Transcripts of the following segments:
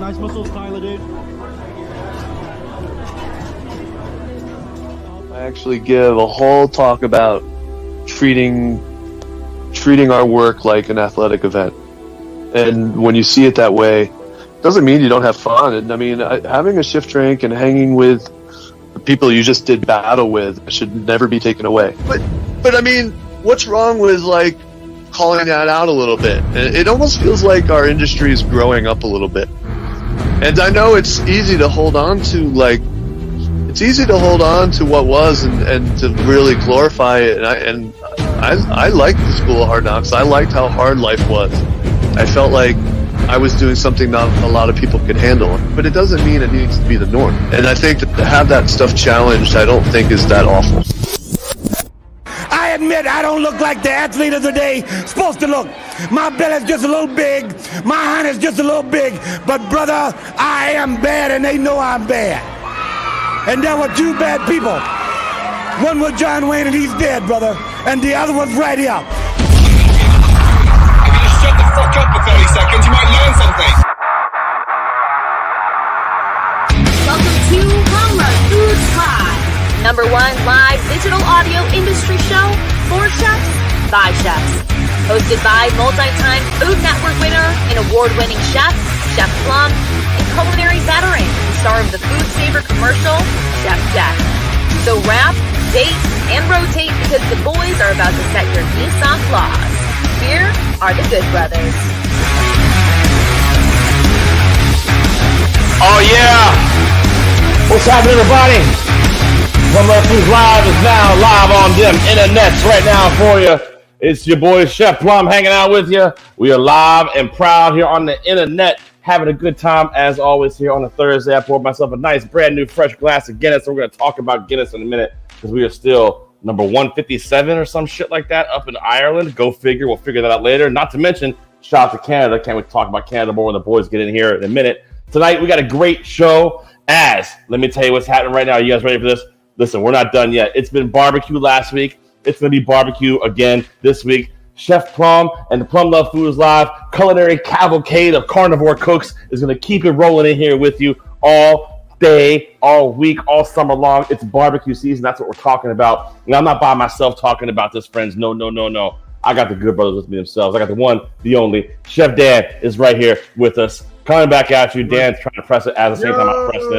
Nice muscles, Tyler, dude. I actually give a whole talk about treating our work like an athletic event. And when you see it that way, doesn't mean you don't have fun. And I mean, having a shift drink and hanging with the people you just did battle with should never be taken away. But I mean, what's wrong with like calling that out a little bit? It almost feels like our industry is growing up a little bit. And I know it's easy to hold on to what was and to really glorify it. And I liked the School of Hard Knocks. I liked how hard life was. I felt like I was doing something not a lot of people could handle, but it doesn't mean it needs to be the norm. And I think that to have that stuff challenged, I don't think is that awful. I admit I don't look like the athlete of the day supposed to look. My belly's just a little big, my hand is just a little big, but brother, I am bad and they know I'm bad. And there were two bad people. One was John Wayne and he's dead, brother, and the other one's right here. If you just shut the fuck up for 30 seconds, you might learn something. Welcome to Plumluvfoods Live, #1 live digital audio industry show for chefs by chefs. Hosted by multi-time Food Network winner and award-winning chef, Chef Plum, and culinary veteran and star of the Food Saver commercial, Chef Jeffy. So wrap, date, and rotate because the boys are about to set your Nissan flaws. Here are the Good Brothers. Oh yeah! What's happening, everybody? Plumluvfoods Live is now live on them internets right now for you. It's your boy Chef Plum hanging out with you. We are live and proud here on the internet, having a good time as always here on a Thursday. I poured myself a nice brand new fresh glass of Guinness. So we're going to talk about Guinness in a minute because we are still number 157 or some shit like that up in Ireland. Go figure. We'll figure that out later. Not to mention, shout out to Canada. Can't wait to talk about Canada more when the boys get in here in a minute. Tonight, we got a great show. Let me tell you what's happening right now. You guys ready for this? Listen, we're not done yet. It's been barbecue last week. It's going to be barbecue again this week. Chef Plum and the Plumluvfoods Live culinary cavalcade of carnivore cooks is going to keep it rolling in here with you all day, all week, all summer long. It's barbecue season. That's what we're talking about. And I'm not by myself talking about this, friends. No. I got the Good Brothers with me themselves. I got the one, the only. Chef Dan is right here with us. Coming back at you. Dan's trying to press it at the same time I pressed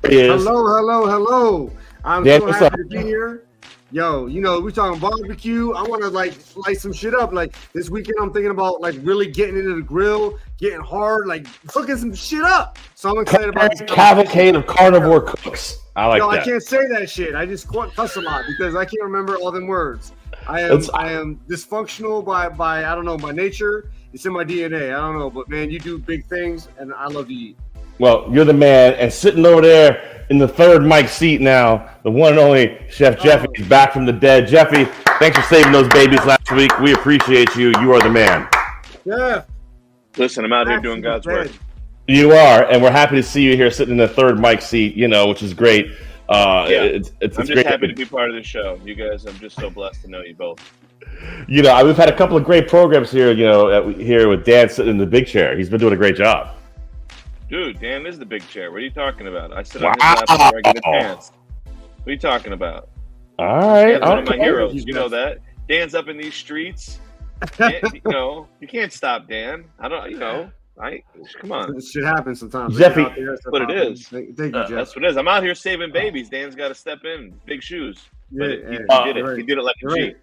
it. Here he is. Hello. I'm Dan, so what's happy up? to be here. Yo, we're talking barbecue. I want to like light some shit up. Like this weekend, I'm thinking about like really getting into the grill, getting hard, like cooking some shit up. So I'm excited about this cavalcade of carnivore cooks. I like that. I can't say that shit. I just cuss a lot because I can't remember all them words. I am dysfunctional by I don't know, by nature. It's in my DNA. I don't know, but man, you do big things, and I love to eat. Well, you're the man, and sitting over there in the third mic seat now, the one and only Chef Jeffy is back from the dead. Jeffy, thanks for saving those babies last week. We appreciate you. You are the man. Yeah. Listen, I'm out here doing God's work. You are, and we're happy to see you here sitting in the third mic seat, which is great. It's I'm just great. happy to be part of the show. You guys, I'm just so blessed to know you both. We've had a couple of great programs here, here with Dan sitting in the big chair. He's been doing a great job. Dude, Dan is the big chair. What are you talking about? I sit on his lap before I get a chance. What are you talking about? All right. Dan's one of my heroes. You know that. Dan's up in these streets. You can't stop Dan. Come on. This shit happens sometimes. Jeffy, that's what it is. Thank you, Jeff. That's what it is. I'm out here saving babies. Dan's got to step in. Big shoes. But he did it. He did it like a G.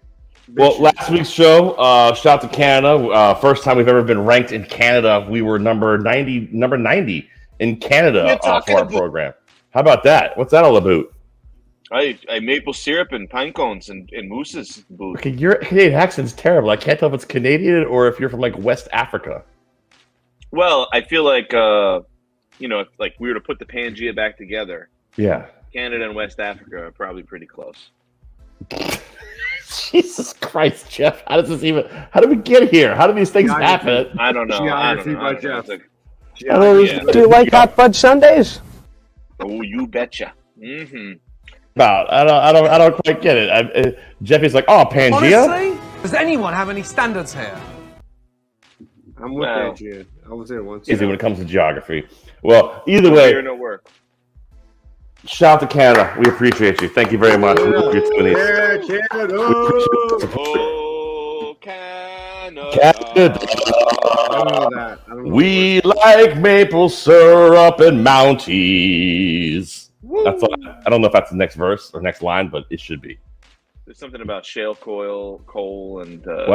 Well, last week's show, shout out to Canada. First time we've ever been ranked in Canada. We were number 90 in Canada for our program. How about that? What's that all about? I maple syrup and pine cones and mousses. Okay, your Canadian accent's terrible. I can't tell if it's Canadian or if you're from like West Africa. Well, I feel like if we were to put the Pangea back together. Yeah. Canada and West Africa are probably pretty close. Jesus Christ, Jeff! How did we get here? How do these things happen? I don't know. Do you like hot fudge sundaes? Oh, you betcha. Mm-hmm. No, I don't quite get it. Jeffy's like, oh, Pangea. Honestly, does anyone have any standards here? I'm with Pangea. I was there once. Easy when it comes to geography. Well, either No way, beer, no work. shout out to Canada. We appreciate you. Thank you very much. Yeah, Canada. Oh, Canada. Canada. I don't know that. I don't know We like maple syrup and Mounties. That's all. I don't know if that's the next verse or next line, but it should be. There's something about shale coal, and What?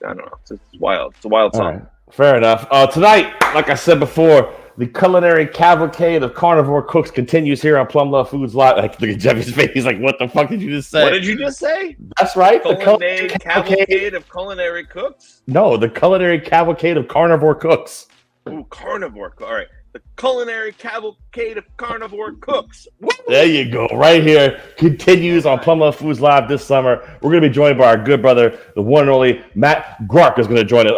I don't know. It's wild. It's a wild song. All right. Fair enough. Tonight, like I said before, the culinary cavalcade of carnivore cooks continues here on Plumluvfoods Live. Like, look at Jeffy's face. He's like, what the fuck did you just say? What did you just say? That's right. The Culinary cavalcade of culinary cooks? No, the culinary cavalcade of carnivore cooks. Ooh, carnivore. All right. The culinary cavalcade of carnivore cooks. Woo! There you go. Right here. Continues on Plumluvfoods Live this summer. We're going to be joined by our good brother, the one and only Matt Groak is going to join us.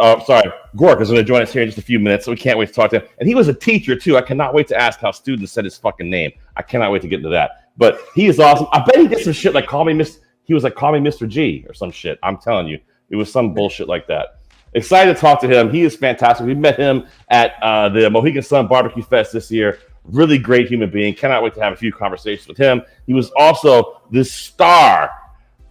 Groark is going to join us here in just a few minutes, so we can't wait to talk to him. And he was a teacher, too. I cannot wait to ask how students said his fucking name. I cannot wait to get into that. But he is awesome. I bet he did some shit like call me Mr. G or some shit. I'm telling you. It was some bullshit like that. Excited to talk to him. He is fantastic. We met him at the Mohegan Sun Barbecue Fest this year. Really great human being. Cannot wait to have a few conversations with him. He was also the star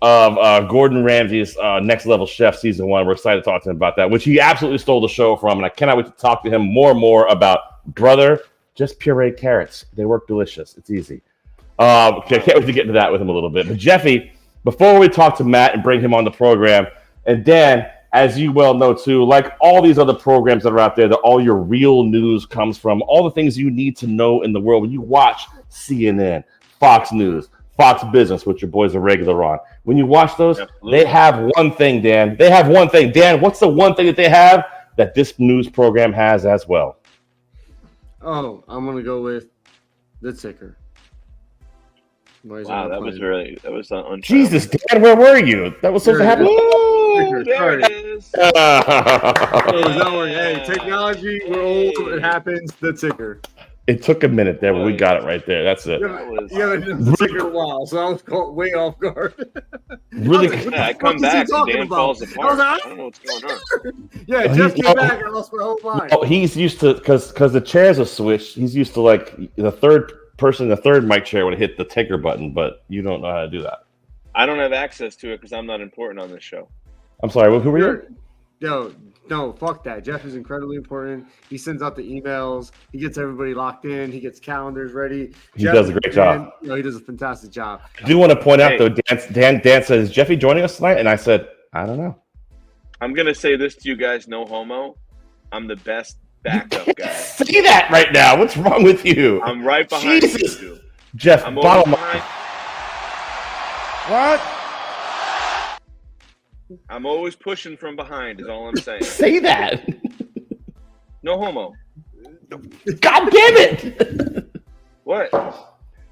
of Gordon Ramsay's Next Level Chef Season 1. We're excited to talk to him about that, which he absolutely stole the show from. And I cannot wait to talk to him more and more about, brother, just puree carrots. They work delicious. It's easy. I can't wait to get into that with him a little bit. But Jeffy, before we talk to Matt and bring him on the program, and Dan, as you well know, too, like all these other programs that are out there, that all your real news comes from, all the things you need to know in the world. When you watch CNN, Fox News, Fox Business, which your boys are regular on, when you watch those, They have one thing, Dan. They have one thing. Dan, what's the one thing that they have that this news program has as well? Oh, I'm going to go with the ticker. Wow, that was unfair. Jesus, Dan, where were you? That was supposed to happen. Woo, there it is. Hey, technology, we're old, it happens, the ticker. It took a minute there, but we got it right there. That's it. You haven't done the ticker in a while, so I was caught way off guard. Really? I come back and Dan falls apart. I don't know what's going on. Yeah, Jeff came back, I lost my whole mind. Oh, he's used to, because the chairs are switched, he's used to, like, the third person in the third mic chair would hit the ticker button, but you don't know how to do that. I don't have access to it because I'm not important on this show. I'm sorry, who were you? No, fuck that. Jeff is incredibly important. He sends out the emails. He gets everybody locked in. He gets calendars ready. He does a great job. He does a fantastic job. I do want to point out, though, Dan says, is Jeffy joining us tonight? And I said, I don't know. I'm going to say this to you guys, no homo. I'm the best backup guy. Say that right now. What's wrong with you? I'm right behind you. Jeff, I'm bottom behind. What? I'm always pushing from behind is all I'm saying. Say that. No homo. God damn it. What?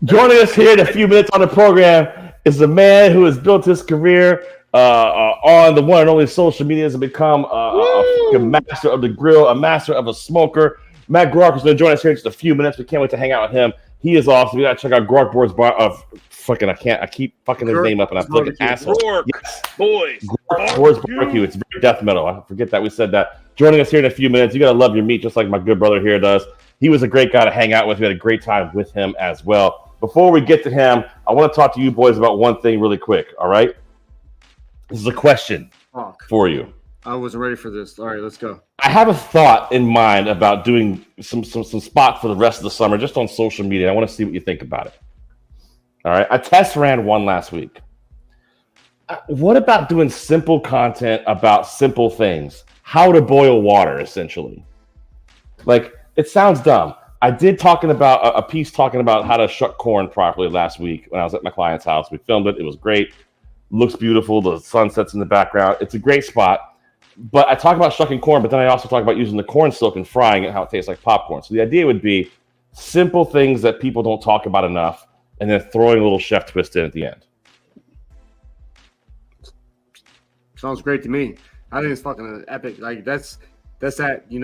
Joining us here in a few minutes on the program is the man who has built his career on the one and only social medias and become a master of the grill, a master of a smoker. Matt Groak is going to join us here in just a few minutes. We can't wait to hang out with him. He is awesome. You got to check out Groark Boards Bar of I keep fucking his name up and I'm fucking asshole. Groark, yes. Boys. Groark Boards Barbecue. It's very death metal. I forget that we said that. Joining us here in a few minutes. You got to love your meat just like my good brother here does. He was a great guy to hang out with. We had a great time with him as well. Before we get to him, I want to talk to you boys about one thing really quick. All right? This is a question for you. I wasn't ready for this. All right, let's go. I have a thought in mind about doing some spots for the rest of the summer just on social media. I want to see what you think about it. All right. I test ran one last week. What about doing simple content about simple things? How to boil water, essentially. Like, it sounds dumb. I did talking about a piece talking about how to shuck corn properly last week when I was at my client's house. We filmed it. It was great. Looks beautiful. The sunset's in the background. It's a great spot. But I talk about shucking corn, but then I also talk about using the corn silk and frying it, how it tastes like popcorn. So the idea would be simple things that people don't talk about enough, and then throwing a little chef twist in at the end. Sounds great to me. I think it's fucking epic. Like that's that, you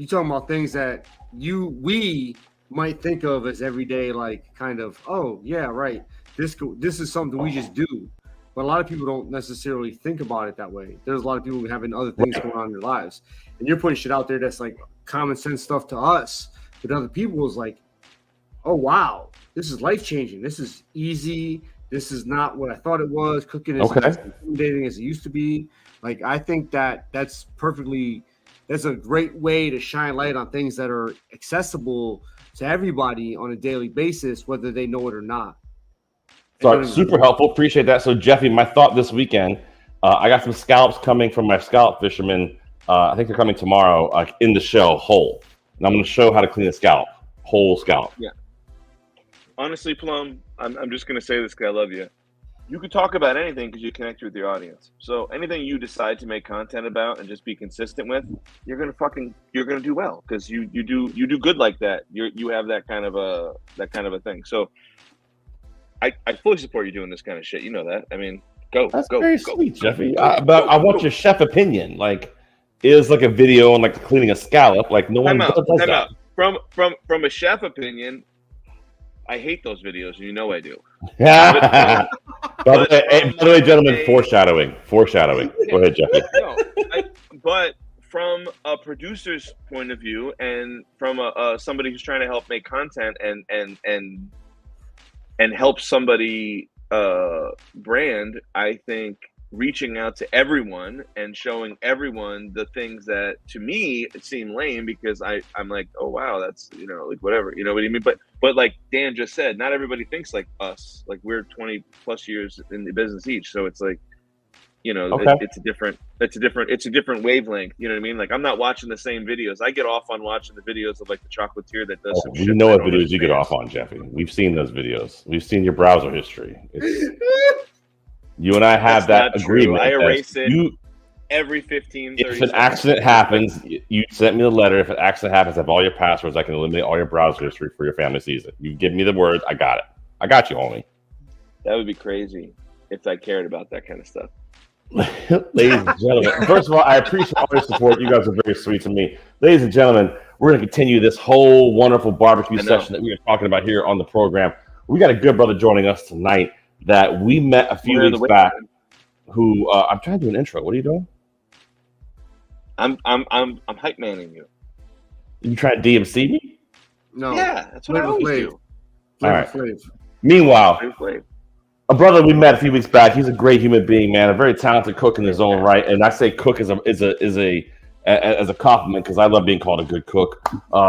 talking about things that we might think of as everyday, like kind of, oh yeah, right. This is something we just do. but a lot of people don't necessarily think about it that way. There's a lot of people having other things going on in their lives, and you're putting shit out there that's like common sense stuff to us, but other people is like, oh wow, this is life changing. This is easy. This is not what I thought it was. Cooking is as intimidating as it used to be. Like, I think that's a great way to shine light on things that are accessible to everybody on a daily basis, whether they know it or not. So super helpful. Appreciate that. So Jeffy, my thought this weekend, I got some scallops coming from my scallop fishermen. I think they're coming tomorrow in the shell whole. And I'm going to show how to clean a scallop, whole scallop. Yeah. Honestly, Plum, I'm just going to say this because I love you. You can talk about anything because you connect with your audience. So anything you decide to make content about and just be consistent with, you're gonna do well because you do good like that. You have that kind of a thing. So I fully support you doing this kind of shit. You know that. I mean, go. Very sweet, Jeffy. But I want your chef opinion. Like, is like a video on like cleaning a scallop? Like no one does that. From a chef opinion, I hate those videos. You know I do. By the way, gentlemen, foreshadowing. Go ahead, Jeffy. But from a producer's point of view, and from somebody who's trying to help make content and help somebody brand, I think reaching out to everyone and showing everyone the things that to me seem lame because I'm like, oh wow, that's like whatever, you know what I mean? But like Dan just said, not everybody thinks like us. Like we're 20 plus years in the business each, so it's like, it's a different wavelength. You know what I mean? Like I'm not watching the same videos. I get off on watching the videos of like the chocolatier that does some shit. We know what videos you get off on, Jeffy. We've seen those videos. We've seen your browser history. You and I have that agreement. I erase it every 15, 30 If an accident happens, you sent me the letter. If an accident happens, I have all your passwords. I can eliminate all your browser history for your family season. You give me the word. I got it. I got you, homie. That would be crazy if I cared about that kind of stuff. Ladies and gentlemen, first of all, I appreciate all your support. You guys are very sweet to me. Ladies and gentlemen, we're going to continue this whole wonderful barbecue session that we are talking about here on the program. We got a good brother joining us tonight that we met a few weeks back. Who I'm trying to do an intro. What are you doing? I'm hype manning you. You trying to DMC me? No. Yeah, that's what I always do. All right. Meanwhile, a brother we met a few weeks back. He's a great human being, man. A very talented cook in his own right, and I say cook as a compliment because I love being called a good cook.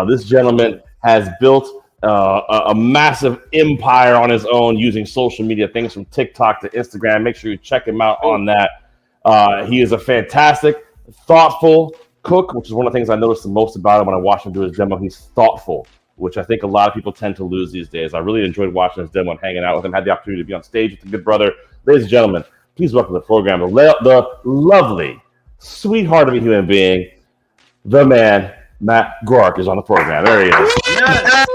This gentleman has built a massive empire on his own using social media, things from TikTok to Instagram. Make sure you check him out on that. He is a fantastic, thoughtful cook, which is one of the things I noticed the most about him when I watched him do his demo. He's thoughtful, which I think a lot of people tend to lose these days. I really enjoyed watching his demo and hanging out with him. Had the opportunity to be on stage with the good brother. Ladies and gentlemen, please welcome to the program the lovely, sweetheart of a human being, the man, Matt Groak, is on the program. There he is. Yes.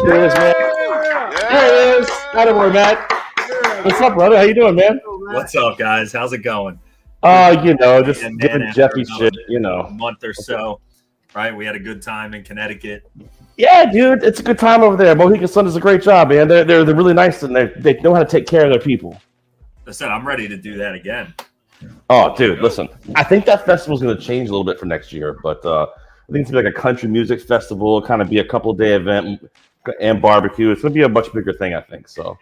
There he is, man. There he is. Attaboy, Matt. What's up, brother? How you doing, man? What's up, guys? How's it going? Just giving Jeffy shit, a month or so, right? We had a good time in Connecticut. Yeah, dude, it's a good time over there. Mohican Sun does a great job, man. They're really nice and they know how to take care of their people. Listen, I'm ready to do that again. Oh, dude, listen. I think that festival's going to change a little bit for next year, but I think it's going to be like a country music festival, kind of be a couple-day event and barbecue. It's going to be a much bigger thing, I think. So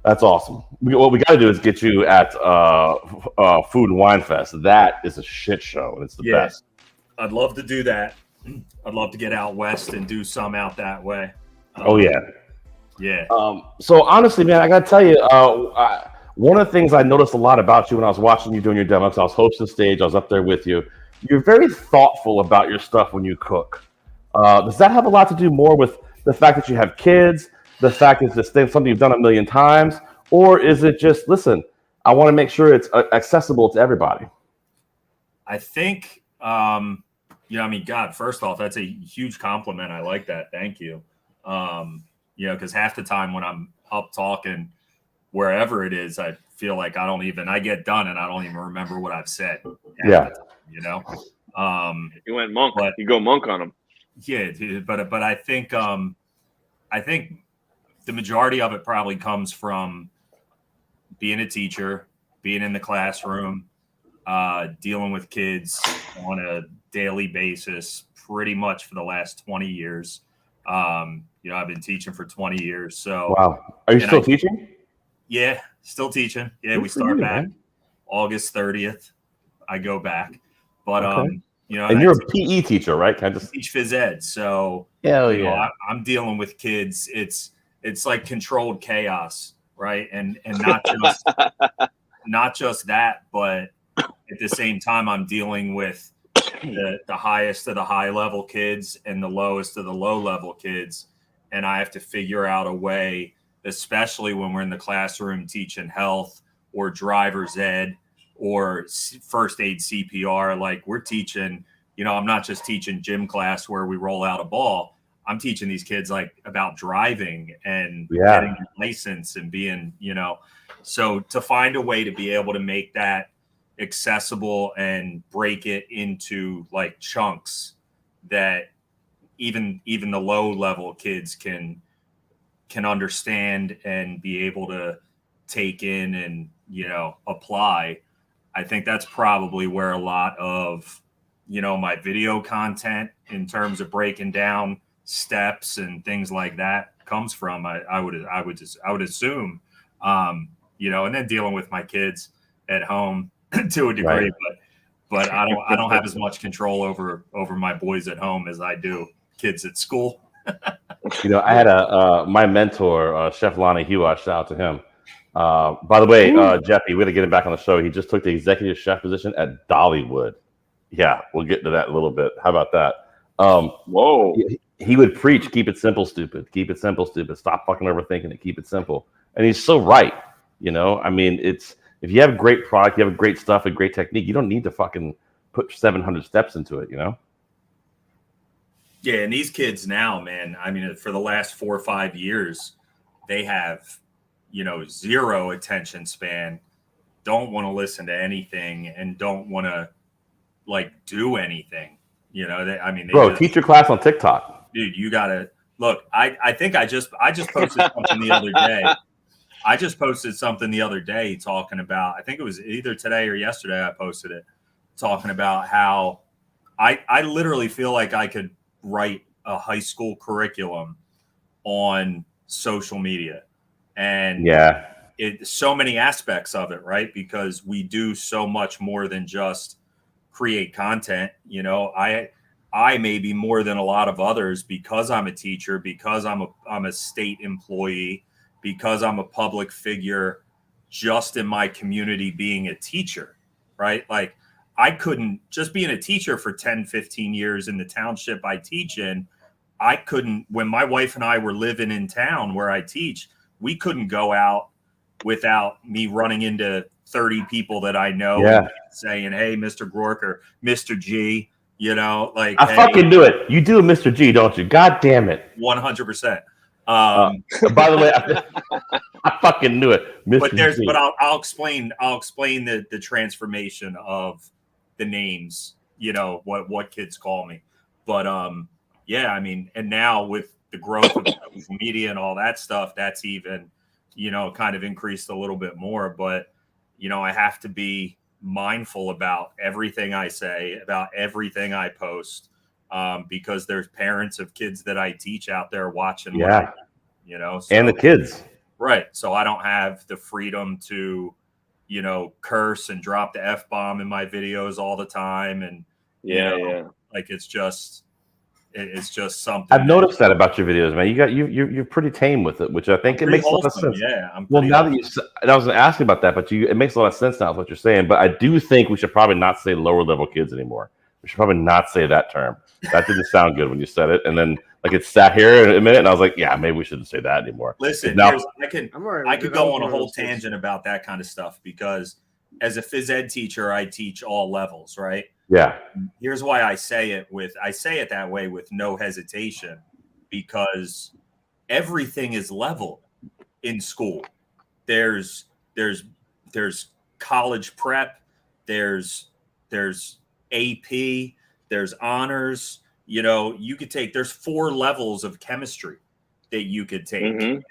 that's awesome. What we got to do is get you at Food and Wine Fest. That is a shit show, and it's the best. I'd love to do that. I'd love to get out west and do some out that way. Yeah. So honestly, man, I got to tell you, one of the things I noticed a lot about you when I was watching you doing your demos, I was hosting the stage, I was up there with you. You're very thoughtful about your stuff when you cook. Does that have a lot to do more with the fact that you have kids, the fact that it's something you've done a million times, or is it just, listen, I want to make sure it's accessible to everybody? I think, God, first off, that's a huge compliment. I like that. Thank you. Because half the time when I'm up talking wherever it is, I feel like I get done and I don't even remember what I've said. Yeah. You went monk. You go monk on them. Yeah, dude, but I think the majority of it probably comes from being a teacher, being in the classroom, dealing with kids on a daily basis, pretty much for the last 20 years. I've been teaching for 20 years. So, wow, are you still teaching? Yeah, still teaching. Yeah, Good we for start you, back man. August 30th. I go back, but Okay. and And I you're a PE teacher, right? Can I just teach phys ed. So, hell yeah. I'm dealing with kids. It's like controlled chaos, right? And not just that, but at the same time, I'm dealing with the highest of the high level kids and the lowest of the low level kids. And I have to figure out a way, especially when we're in the classroom teaching health or driver's ed or first aid CPR. Like we're teaching, I'm not just teaching gym class where we roll out a ball. I'm teaching these kids like about driving and getting a license and being, so to find a way to be able to make that accessible and break it into like chunks that even the low level kids can understand and be able to take in and apply. I think that's probably where a lot of my video content in terms of breaking down steps and things like that comes from. I would assume and then dealing with my kids at home to a degree, Right. but I don't have as much control over my boys at home as I do kids at school. I had my mentor, Chef Lonnie Hewitt, shout out to him. By the way, Jeffy, we got to get him back on the show. He just took the executive chef position at Dollywood. Yeah, we'll get to that in a little bit. How about that? Whoa. He would preach, keep it simple, stupid. Keep it simple, stupid. Stop fucking overthinking it. Keep it simple. And he's so right. I mean, it's if you have a great product, you have great stuff, a great technique, you don't need to fucking put 700 steps into it, Yeah, and these kids now, man, I mean, for the last 4 or 5 years, they have, zero attention span, don't want to listen to anything, and don't want to like do anything. Bro, teach your class on TikTok. Dude, you gotta look. I think I just posted something the other day. I just posted something the other day talking about, I think it was either today or yesterday I posted it, talking about how I literally feel like I could write a high school curriculum on social media. And so many aspects of it, right? Because we do so much more than just create content. I maybe more than a lot of others because I'm a teacher, because I'm a state employee, because I'm a public figure just in my community being a teacher, right? Like I couldn't just being a teacher for 10, 15 years in the township I teach in. I couldn't, when my wife and I were living in town where I teach, we couldn't go out without me running into 30 people that I know and saying, hey, Mr. Groark or Mr. G, like I fucking do it. You do a Mr. G, don't you? God damn it. 100%. By the way, I fucking knew it. Mr. But I'll explain the transformation of the names, what kids call me. But I mean, and now with the growth of social media and all that stuff, that's even, kind of increased a little bit more. But, I have to be mindful about everything I say, about everything I post, because there's parents of kids that I teach out there watching. So, and the kids. Right. So I don't have the freedom to, curse and drop the F-bomb in my videos all the time. And, like, it's just something. I've noticed that about your videos, man. You're pretty tame with it, which I think it makes a lot of sense. Yeah. Now that I was asking about that, but it makes a lot of sense now with what you're saying. But I do think we should probably not say lower level kids anymore. We should probably not say that term. That didn't sound good when you said it. And then like it sat here in a minute and I was like, yeah, maybe we shouldn't say that anymore. Listen, now, I could go on a whole tangent about that kind of stuff because as a phys ed teacher, I teach all levels, right? Yeah. Here's why I say it that way with no hesitation, because everything is leveled in school. There's college prep, there's AP, there's honors. You could take, there's 4 levels of chemistry that you could take,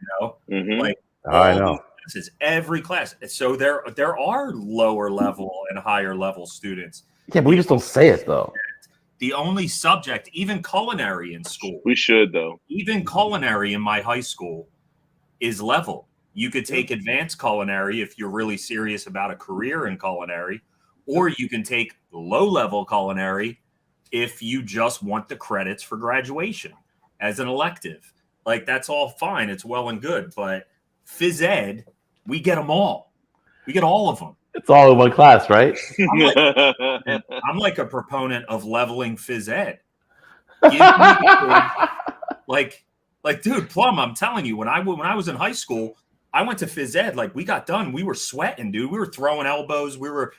like I know classes, every class. So there are lower level and higher level students. Yeah, but we just don't say it though. The only subject, even culinary in school, We should though. even culinary in my high school is level. You could take advanced culinary if you're really serious about a career in culinary, or you can take low level culinary if you just want the credits for graduation as an elective. Like, that's all fine. It's well and good. But phys ed, we get them all. We get all of them. It's all in one class, right? I'm like a proponent of leveling phys ed. Give me, like, dude, Plum, I'm telling you, when I was in high school, I went to phys ed. Like, we got done. We were sweating, dude. We were throwing elbows. We were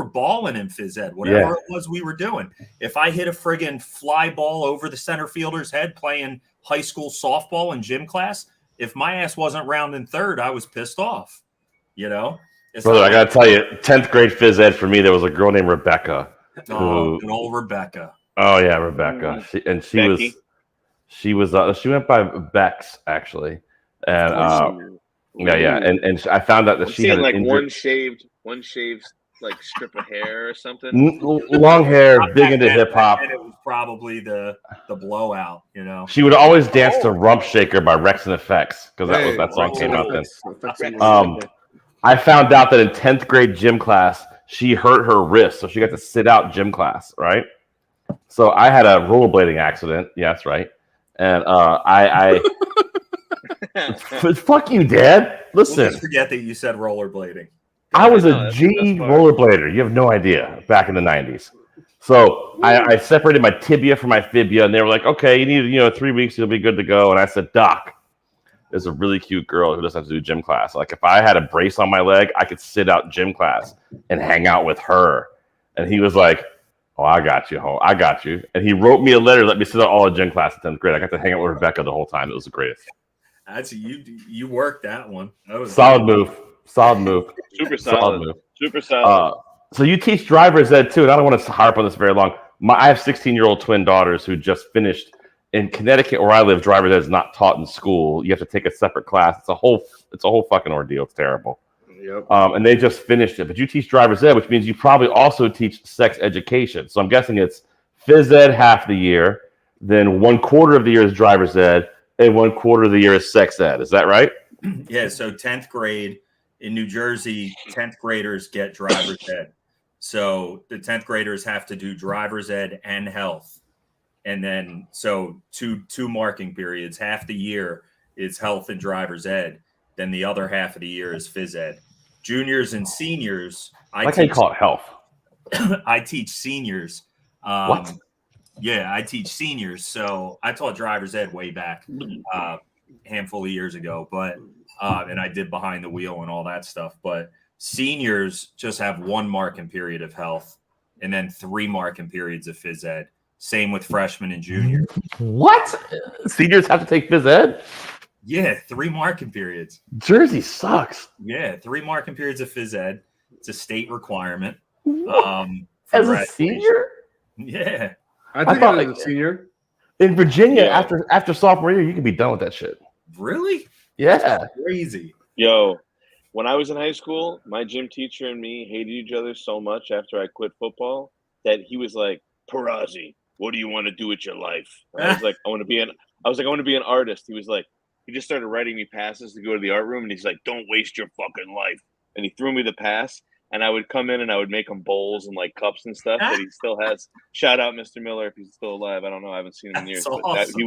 balling in phys ed, whatever it was we were doing. If I hit a friggin' fly ball over the center fielder's head playing high school softball in gym class, if my ass wasn't rounding third, I was pissed off. You know? Brother, I gotta tell you, 10th grade phys ed for me, there was a girl named Rebecca. Oh, good old Rebecca. Oh yeah, Rebecca. She went by Bex actually, and and I found out that she had like one shaved like strip of hair or something. Long hair, big into hip hop. And it was probably the blowout, you know. She would always dance to "Rump Shaker" by Rex and Effects because that song came out then. I found out that in 10th grade gym class, she hurt her wrist, so she got to sit out gym class, right? So I had a rollerblading accident. Yeah, that's right. And I fuck you, Dad. Listen. We'll just forget that you said rollerblading. I was a G rollerblader. You have no idea. Back in the 90s. So I separated my tibia from my fibia, and they were like, okay, you need 3 weeks, you'll be good to go. And I said, Doc, there's a really cute girl who doesn't have to do gym class. Like, if I had a brace on my leg, I could sit out gym class and hang out with her. And he was like, oh, I got you, I got you. And he wrote me a letter, let me sit out all of gym class in 10th grade. I got to hang out with Rebecca the whole time. It was the greatest. That's you worked that one. That was solid move. Super solid move. Super solid. So you teach driver's ed too, and I don't want to harp on this very long. I have 16-year-old twin daughters who just finished. In Connecticut, where I live, driver's ed is not taught in school. You have to take a separate class. It's a whole fucking ordeal. It's terrible. Yep. And they just finished it. But you teach driver's ed, which means you probably also teach sex education. So I'm guessing it's phys ed half the year, then 1/4 of the year is driver's ed, and 1/4 of the year is sex ed. Is that right? Yeah. So 10th grade in New Jersey, 10th graders get driver's ed. So the 10th graders have to do driver's ed and health. And then, so two marking periods. Half the year is health and driver's ed. Then the other half of the year is phys ed. Juniors and seniors. I like how you call it health. I teach seniors. What? Yeah, I teach seniors. So I taught driver's ed way back, a handful of years ago. But and I did behind the wheel and all that stuff. But seniors just have 1 marking period of health, and then 3 marking periods of phys ed. Same with freshmen and juniors. What? Seniors have to take phys ed? Yeah, 3 marking periods. Jersey sucks. Yeah, 3 marking periods of phys ed. It's a state requirement. As a senior? Yeah. I think I was a senior. In Virginia, after sophomore year, you can be done with that shit. Really? Yeah. That's crazy. Yo, when I was in high school, my gym teacher and me hated each other so much after I quit football that he was like, Perazzi, what do you want to do with your life? And I was like, I want to be an artist. He was like, he just started writing me passes to go to the art room, and he's like, don't waste your fucking life. And he threw me the pass, and I would come in and I would make him bowls and like cups and stuff that he still has. Shout out Mr. Miller if he's still alive. I don't know. I haven't seen him in years. That's but awesome. He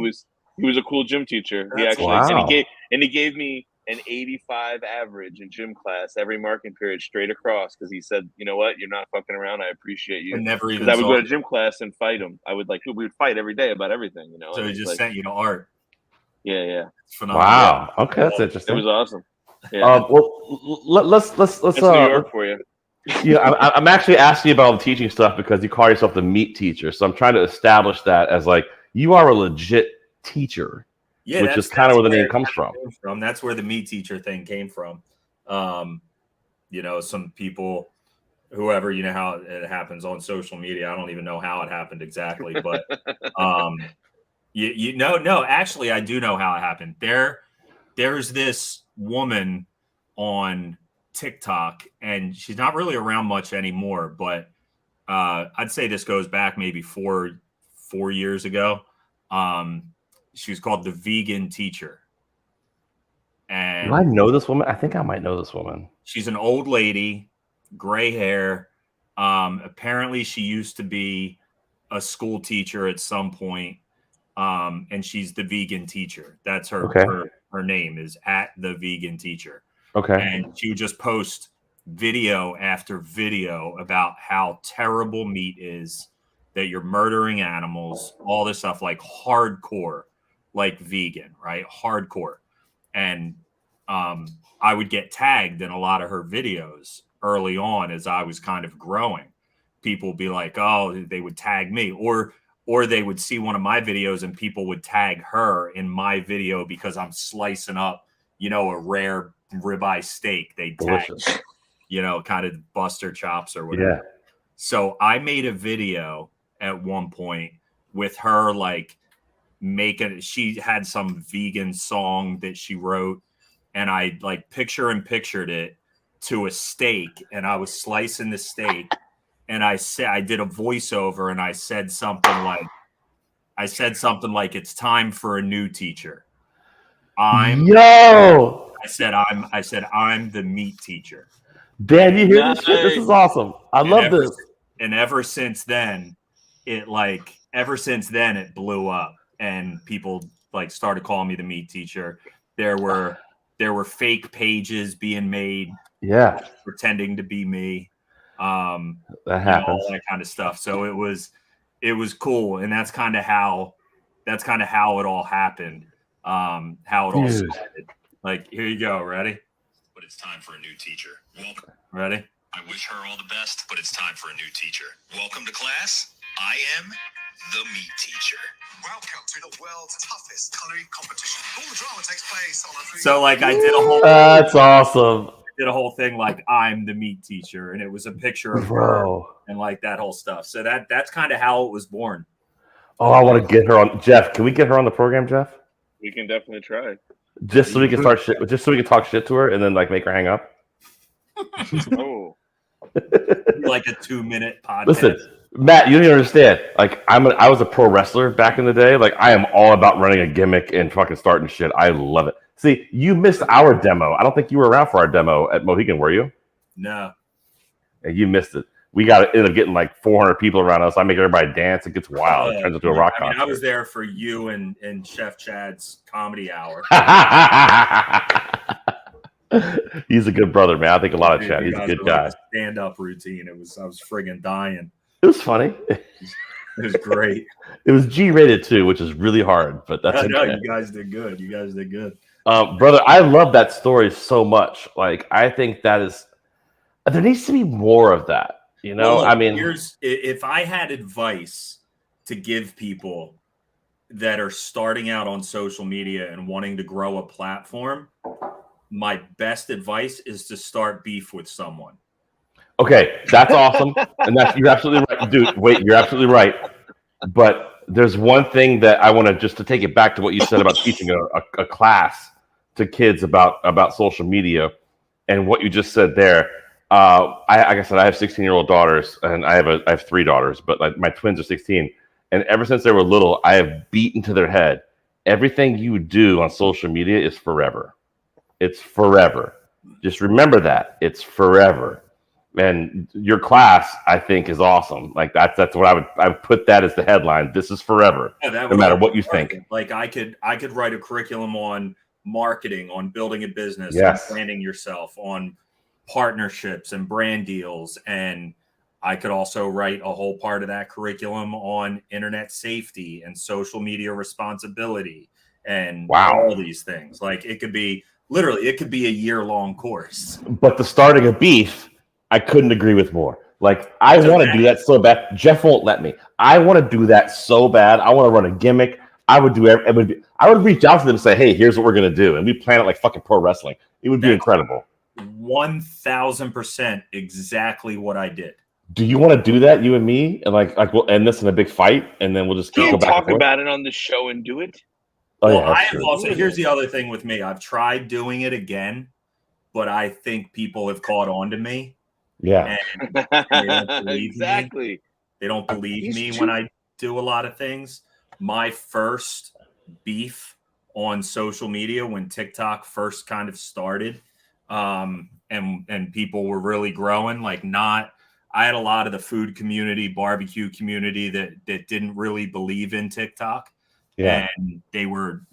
was a cool gym teacher. That's He gave me an 85 average in gym class every marking period straight across because he said, you know what, you're not fucking around. I appreciate you. I would go to gym class and fight him. We would fight every day about everything, you know. So he just sent you to art. Yeah. It's phenomenal. Wow. Okay, that's interesting. It was awesome. Yeah. Let's New York for you. Yeah, I'm actually asking you about all the teaching stuff because you call yourself the meat teacher. So I'm trying to establish that as like you are a legit teacher. Yeah, which is kind of where the name comes from. That's where the meat teacher thing came from. Some people, whoever, how it happens on social media. I don't even know how it happened exactly, but actually, I do know how it happened. There's this woman on TikTok, and she's not really around much anymore, but I'd say this goes back maybe four years ago. She was called The Vegan Teacher. And do I know this woman? I think I might know this woman. She's an old lady, gray hair. Apparently she used to be a school teacher at some point. And she's The Vegan Teacher. That's her, her name is @The Vegan Teacher. Okay. And she would just post video after video about how terrible meat is, that you're murdering animals, all this stuff, like hardcore, like vegan, right? Hardcore. And I would get tagged in a lot of her videos early on as I was kind of growing. People would be like, oh, they would tag me, or they would see one of my videos and people would tag her in my video because I'm slicing up, a rare ribeye steak. They tag, kind of Buster chops or whatever. Yeah. So I made a video at one point with her, like she had some vegan song that she wrote, and I like pictured it to a steak, and I was slicing the steak, and I did a voiceover, and I said something like, it's time for a new teacher. I'm the meat teacher. Dan, you hear this shit? This is awesome. I love this. And ever since then, it blew up, and people like started calling me the meat teacher. There were fake pages being made, pretending to be me. That happens. All that kind of stuff. So it was cool, and that's kind of how it all happened. How it all started. Like, here you go. Ready? But it's time for a new teacher. Welcome. Ready? I wish her all the best, but it's time for a new teacher. Welcome to class. I am the meat teacher. Welcome to the world's toughest culinary competition. All the drama takes place on a food. So like I did a whole. That's awesome. Did a whole thing like I'm the meat teacher, and it was a picture of her and like that whole stuff. So that's kind of how it was born. Oh, I want to get her on. Jeff, can we get her on the program, Jeff? We can definitely try. Just so we can start shit. Just so we can talk shit to her and then like make her hang up. Oh, like a 2-minute podcast. Listen, Matt, you don't even understand. Like I was a pro wrestler back in the day. Like I am all about running a gimmick and fucking starting shit. I love it. See, you missed our demo. I don't think you were around for our demo at Mohegan, were you? No. And you missed it. We got to end up getting like 400 people around us. I make everybody dance. It gets wild. It turns into a rock concert. I was there for you and Chef Chad's comedy hour. He's a good brother, man. I think a lot of Chad. He's a good guy. Stand-up routine. I was friggin' dying. It was funny. It was great. It was G-rated too, which is really hard, but that's no, okay. You guys did good. Brother, I love that story so much. Like, I think there needs to be more of that. Well, look, I mean, if I had advice to give people that are starting out on social media and wanting to grow a platform, my best advice is to start beef with someone. Okay, that's awesome. And you're absolutely right. Dude, wait, you're absolutely right. But there's one thing that I want to take it back to what you said about teaching a class to kids about social media and what you just said there. Like I said, I have 16-year-old daughters, and I have 3 daughters, but like my twins are 16. And ever since they were little, I have beaten to their head, everything you do on social media is forever. It's forever. Just remember that. It's forever. And your class, I think, is awesome. Like that's what I would put that as the headline. This is forever, no matter what you think. Like I could write a curriculum on marketing, on building a business, on branding yourself, on partnerships and brand deals, and I could also write a whole part of that curriculum on internet safety and social media responsibility and all these things. Like it could be a year-long course. But the starting a beef, I couldn't agree with more. Like I want to do that so bad. Jeff won't let me. I want to do that so bad. I want to run a gimmick. I would reach out to them and say, "Hey, here's what we're gonna do," and we plan it like fucking pro wrestling. It would be incredible. 1000% exactly what I did. Do you want to do that, you and me, and like we'll end this in a big fight, and then we'll just go back talk about it on the show and do it? Oh, well, I have also, here's the other thing with me. I've tried doing it again, but I think people have caught on to me. Yeah. And they don't believe exactly. me. They don't believe He's me too- when I do a lot of things. My first beef on social media when TikTok first kind of started, and people were really growing, I had a lot of the food community, barbecue community that didn't really believe in TikTok. Yeah. And they were,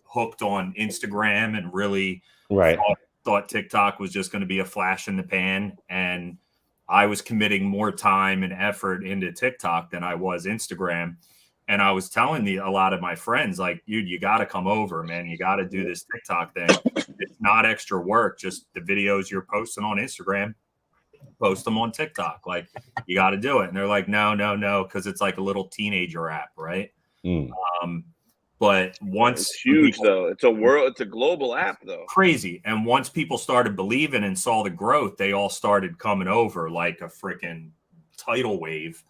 hooked on Instagram and really Right. thought TikTok was just going to be a flash in the pan. And I was committing more time and effort into TikTok than I was Instagram. And I was telling a lot of my friends, like, dude, you got to come over, man. You got to do this TikTok thing. It's not extra work. Just the videos you're posting on Instagram, post them on TikTok. Like, you got to do it. And they're like, no, because it's like a little teenager app, right? But once it's huge though, it's a global app though. Crazy. And once people started believing and saw the growth, they all started coming over like a freaking tidal wave.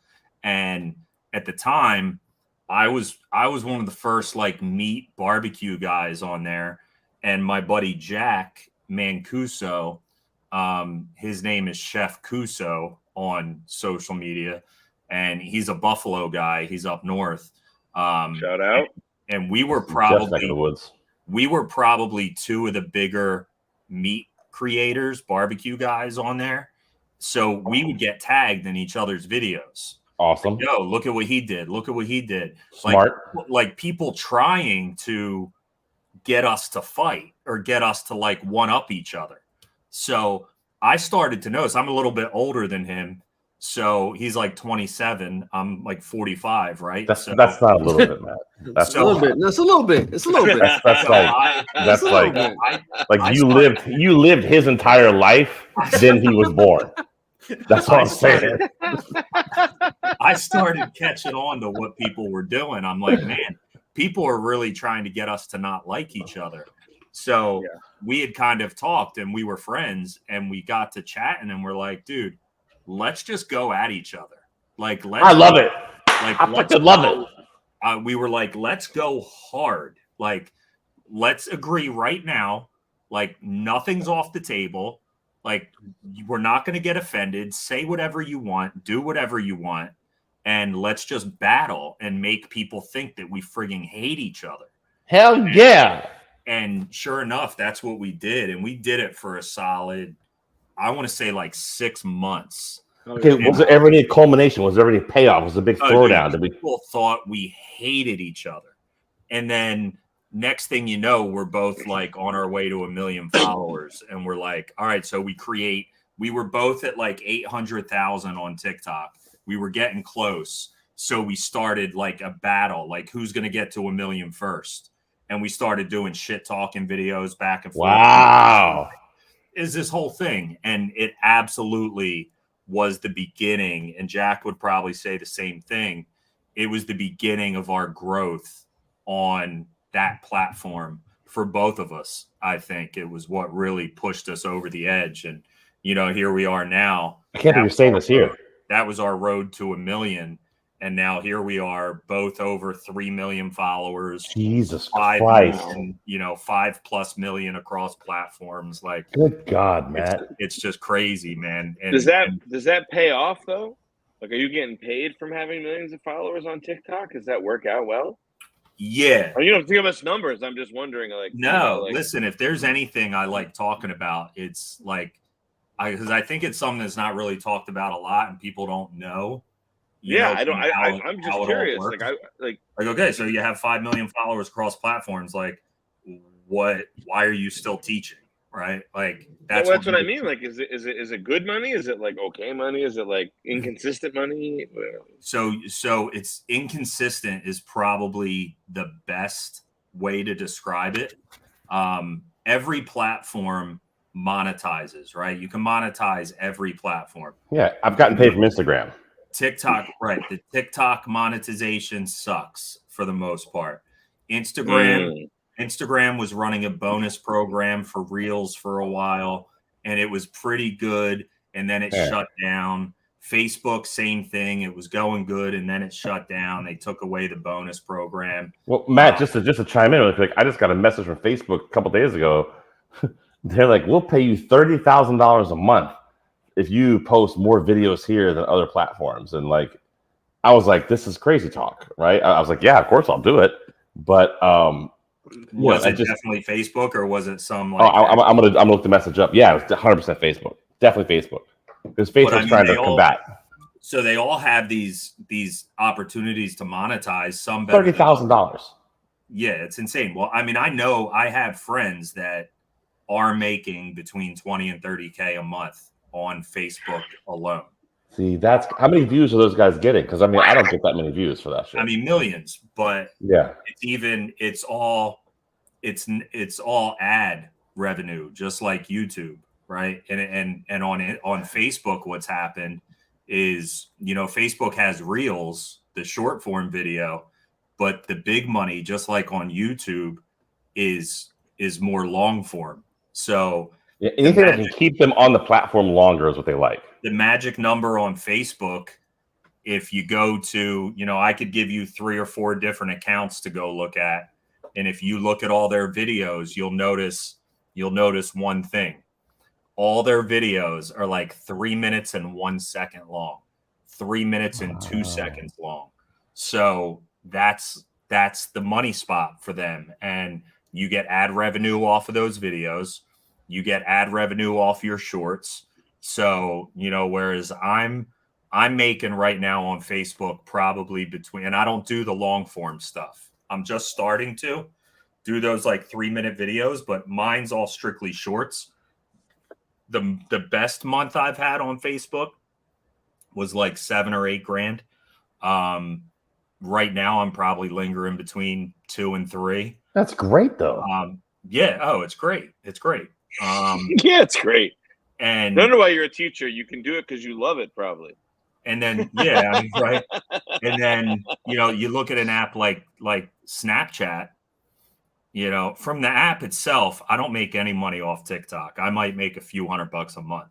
And at the time, I was one of the first like meat barbecue guys on there. And my buddy Jack Mancuso, his name is Chef Cuso on social media, and he's a Buffalo guy. He's up north. Shout out. And we were probably two of the bigger meat creators, barbecue guys on there. So we would get tagged in each other's videos. Awesome. Yo, look at what he did. Look at what he did. Smart. Like people trying to get us to fight or get us to like one up each other. So I started to notice, I'm a little bit older than him. So he's like 27. I'm like 45, right? That's not a little bit, Matt. That's a little bit. That's a little bit. It's a little bit. That's like you lived his entire life. Then he was born. That's all I'm saying. I started catching on to what people were doing. I'm like, man, people are really trying to get us to not like each other. So we had kind of talked and we were friends and we got to chatting and we're like, dude, let's just go at each other. Like, I love it. Like, I fucking love it. We were like, let's go hard. Like, let's agree right now. Like, nothing's off the table. Like, we're not going to get offended. Say whatever you want. Do whatever you want. And let's just battle and make people think that we frigging hate each other. Hell yeah. And sure enough, that's what we did. And we did it for a solid, I want to say like 6 months. Okay, was there ever any culmination? Was there ever any payoff? Was it a big throwdown? People thought we hated each other. And then next thing you know, we're both like on our way to 1 million followers. And we're like, all right, so we were both at like 800,000 on TikTok. We were getting close. So we started like a battle, like who's going to get to 1 million first. And we started doing shit talking videos back and forth. Wow. Is this whole thing. And it absolutely was the beginning. And Jack would probably say the same thing. It was the beginning of our growth on that platform for both of us. I think it was what really pushed us over the edge. And, here we are now. I can't believe you're saying this here. That was our road to 1 million. And now here we are, both over 3 million followers. Jesus 5 Christ. million, 5+ million across platforms. Like, good God, Matt. It's just crazy, man. And, does that pay off though? Like, are you getting paid from having millions of followers on TikTok? Does that work out well? Yeah. You don't have to give us numbers. I'm just wondering. Listen, if there's anything I like talking about, it's like, because I think it's something that's not really talked about a lot and people don't know. I'm just curious. Okay, so you have 5 million followers across platforms. Like, why are you still teaching? Right? Like, that's what I mean. Like, is it good money? Is it like okay money? Is it like inconsistent money? So it's inconsistent is probably the best way to describe it. Every platform monetizes, right? You can monetize every platform. Yeah, I've gotten paid from Instagram. TikTok, right? The TikTok monetization sucks for the most part. Instagram was running a bonus program for Reels for a while, and it was pretty good, and then it shut down. Facebook, same thing. It was going good, and then it shut down. They took away the bonus program. Well, Matt, just to chime in real quick, I just got a message from Facebook a couple days ago. They're like, we'll pay you $30,000 a month if you post more videos here than other platforms. And like, I was like, this is crazy talk, right? I was like, yeah, of course I'll do it. But was it definitely Facebook or was it some like? Oh, I'm gonna look the message up. Yeah, it was 100% Facebook. Definitely Facebook, because Facebook's trying to combat. So they all have these opportunities to monetize. Some better $30,000. Yeah, it's insane. Well, I mean, I know I have friends that are making between 20 and 30K a month on Facebook alone. See, that's how many views are those guys getting? Because I mean, I don't get that many views for that shit. I mean, millions, but yeah, it's all ad revenue, just like YouTube, right? And on Facebook, what's happened is, you know, Facebook has Reels, the short form video, but the big money, just like on YouTube, is more long form. So yeah, anything that can keep them on the platform longer is what they like. The magic number on Facebook, if you go to, you know, I could give you 3 or 4 different accounts to go look at. And if you look at all their videos, you'll notice one thing. All their videos are like 3 minutes and 1 second long, 3 minutes and 2 seconds long. So that's the money spot for them. And you get ad revenue off of those videos. You get ad revenue off your shorts. So, you know, whereas I'm making right now on Facebook probably between, and I don't do the long form stuff. I'm just starting to do those like 3-minute videos, but mine's all strictly shorts. The best month I've had on Facebook was like 7 or 8 grand. Right now I'm probably lingering between 2 and 3. That's great though. Yeah. Oh, it's great. It's great. Yeah, it's great. And I don't know why you're a teacher. You can do it because you love it, probably. And then, yeah, I mean, right. And then, you know, you look at an app like Snapchat, you know, from the app itself, I don't make any money off TikTok. I might make a few $100 a month.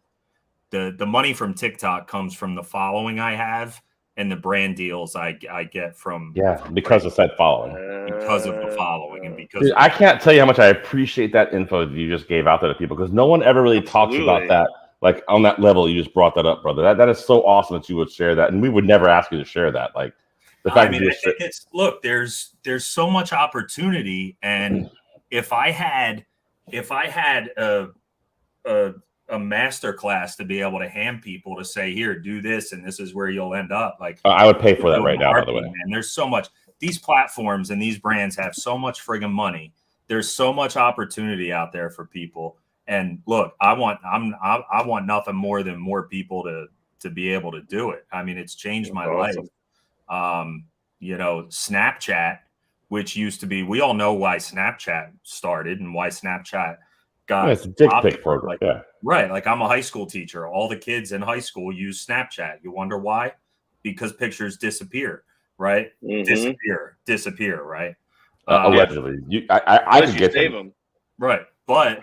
The money from TikTok comes from the following I have and the brand deals I get from. Yeah, because of that following. Because of the following. And because dude, I can't tell you how much I appreciate that info that you just gave out there to people, because no one ever really talks about that. Like on that level, you just brought that up, brother. That is so awesome that you would share that, and we would never ask you to share that. Like the fact that I think it's, look, there's so much opportunity, and if I had a master class to be able to hand people to say, here, do this, and this is where you'll end up. Like I would pay for that right now, by the way. Man, there's so much. These platforms and these brands have so much friggin' money. There's so much opportunity out there for people. And look, I want nothing more than more people to be able to do it. I mean, it's changed my life. You know, Snapchat, which used to be, we all know why Snapchat started and why Snapchat got it's a dick pic program. Like, yeah. Right. Like, I'm a high school teacher. All the kids in high school use Snapchat. You wonder why? Because pictures disappear, right? Mm-hmm. Disappear, right? Allegedly. I could get them. Right. But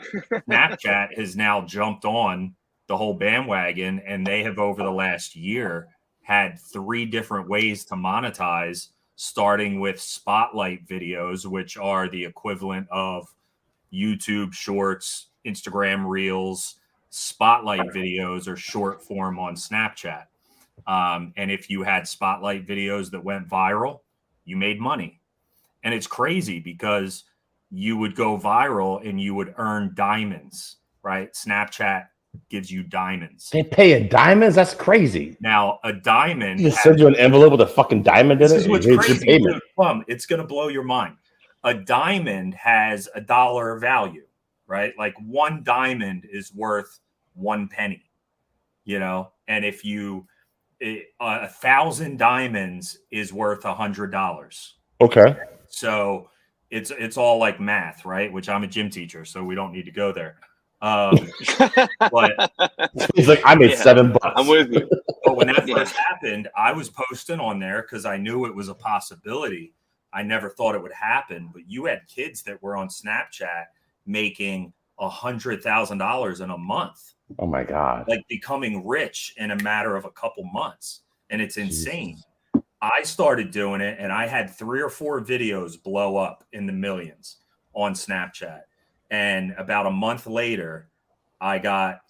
Snapchat has now jumped on the whole bandwagon, and they have, over the last year, had 3 different ways to monetize, starting with spotlight videos, which are the equivalent of YouTube Shorts, Instagram Reels. Spotlight videos are short form on Snapchat. And if you had spotlight videos that went viral, you made money. And it's crazy because you would go viral and you would earn diamonds, right? Snapchat gives you diamonds. They pay in diamonds? That's crazy. Now, a diamond... You just send you an envelope with a fucking diamond in it? This is what's crazy. Plum, it's going to blow your mind. A diamond has $1 value, right? Like 1 diamond is worth 1 penny, you know? And if 1,000 diamonds is worth $100. Okay. So it's all like math, right? Which I'm a gym teacher, so we don't need to go there. But he's like, I made $7. I'm with you. But when that first happened, I was posting on there because I knew it was a possibility. I never thought it would happen, but you had kids that were on Snapchat making $100,000 in a month. Oh my God. Like becoming rich in a matter of a couple months. And it's insane. I started doing it and I had 3 or 4 videos blow up in the millions on Snapchat. And about a month later, I got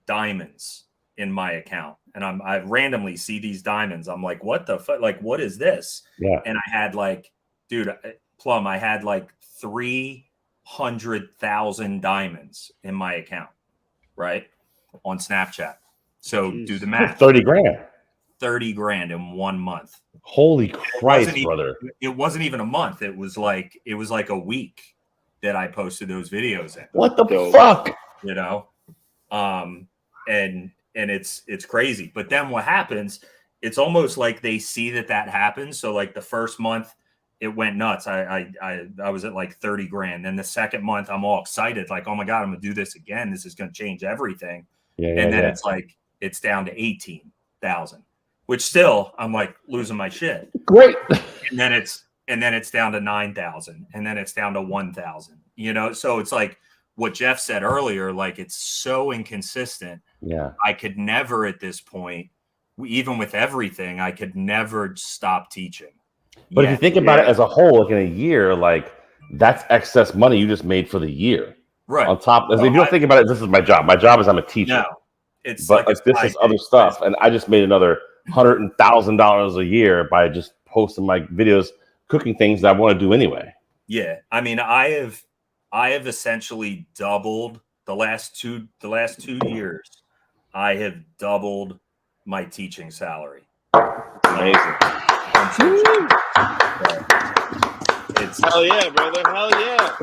diamonds in my account. And I randomly see these diamonds. I'm like, what the fuck? Like, what is this? Yeah. And I had like, dude, Plum, I had like 300,000 diamonds in my account, right? On Snapchat. So do the math. 30 grand. 30 grand in 1 month. Holy Christ, brother. It wasn't even a month. It was like a week that I posted those videos in. What the fuck? You know? And it's crazy. But then what happens, it's almost like they see that happens. So like the first month it went nuts. I was at like 30 grand. Then the second month I'm all excited, like, oh my God, I'm gonna do this again. This is gonna change everything. And then it's like it's down to 18,000, which still I'm like losing my shit. Great. And then it's down to 9,000, and then it's down to 1,000. You know, so it's like what Jeff said earlier, like it's so inconsistent. Yeah. I could never at this point, even with everything, I could never stop teaching. But if you think about it as a whole, like in a year, like that's excess money you just made for the year. Right. On top, if you don't think about it, this is my job. My job is I'm a teacher. No, it's but like this is other stuff, and I just made another $100,000 a year by just posting my videos, cooking things that I want to do anyway. Yeah, I mean, I have essentially doubled the last two years. I have doubled my teaching salary. Amazing. Hell yeah, brother! Hell yeah,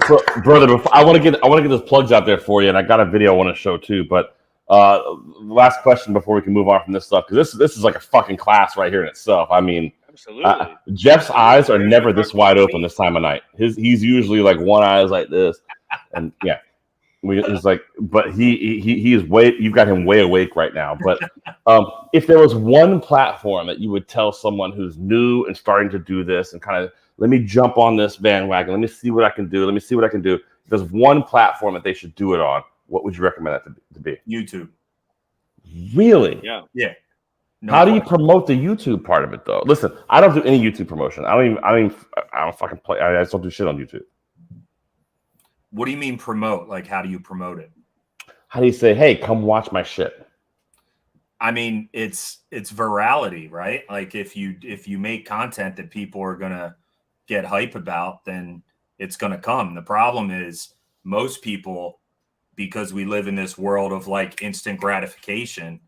brother. Before, I want to get those plugs out there for you, and I got a video I want to show too. But last question before we can move on from this stuff, because this is like a fucking class right here in itself. I mean, absolutely. Jeff's eyes are never this wide open this time of night. He's usually like one eye is like this, and yeah, he's like, but he is way. You've got him way awake right now. But if there was one platform that you would tell someone who's new and starting to do this and kind of, let me jump on this bandwagon, let me see what I can do, if there's one platform that they should do it on, what would you recommend that to be? YouTube. Really? Yeah. Yeah. No How do you promote the YouTube part of it though? Listen, I don't do any YouTube promotion. I don't fucking play. I just don't do shit on YouTube. What do you mean promote? Like, how do you promote it? How do you say, hey, come watch my shit? I mean, it's virality, right? Like if you make content that people are gonna get hype about, then it's gonna come. The problem is most people, because we live in this world of like instant gratification,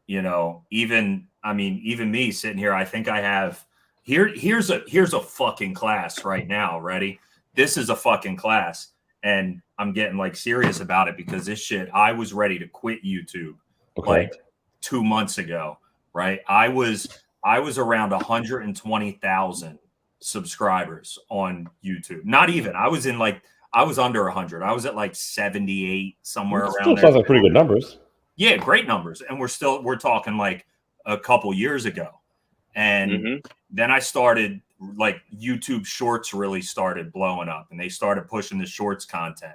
you know, even me sitting here, I think I have here's a fucking class right now. Ready? This is a fucking class. And I'm getting like serious about it because this shit, I was ready to quit YouTube like 2 months ago, right? I was around 120,000 subscribers on YouTube. Not even. I was under 100. I was at like 78, somewhere around there. Sounds like pretty good numbers. Yeah, great numbers. And we're talking like a couple years ago. And then I started, like, YouTube Shorts really started blowing up, and they started pushing the Shorts content.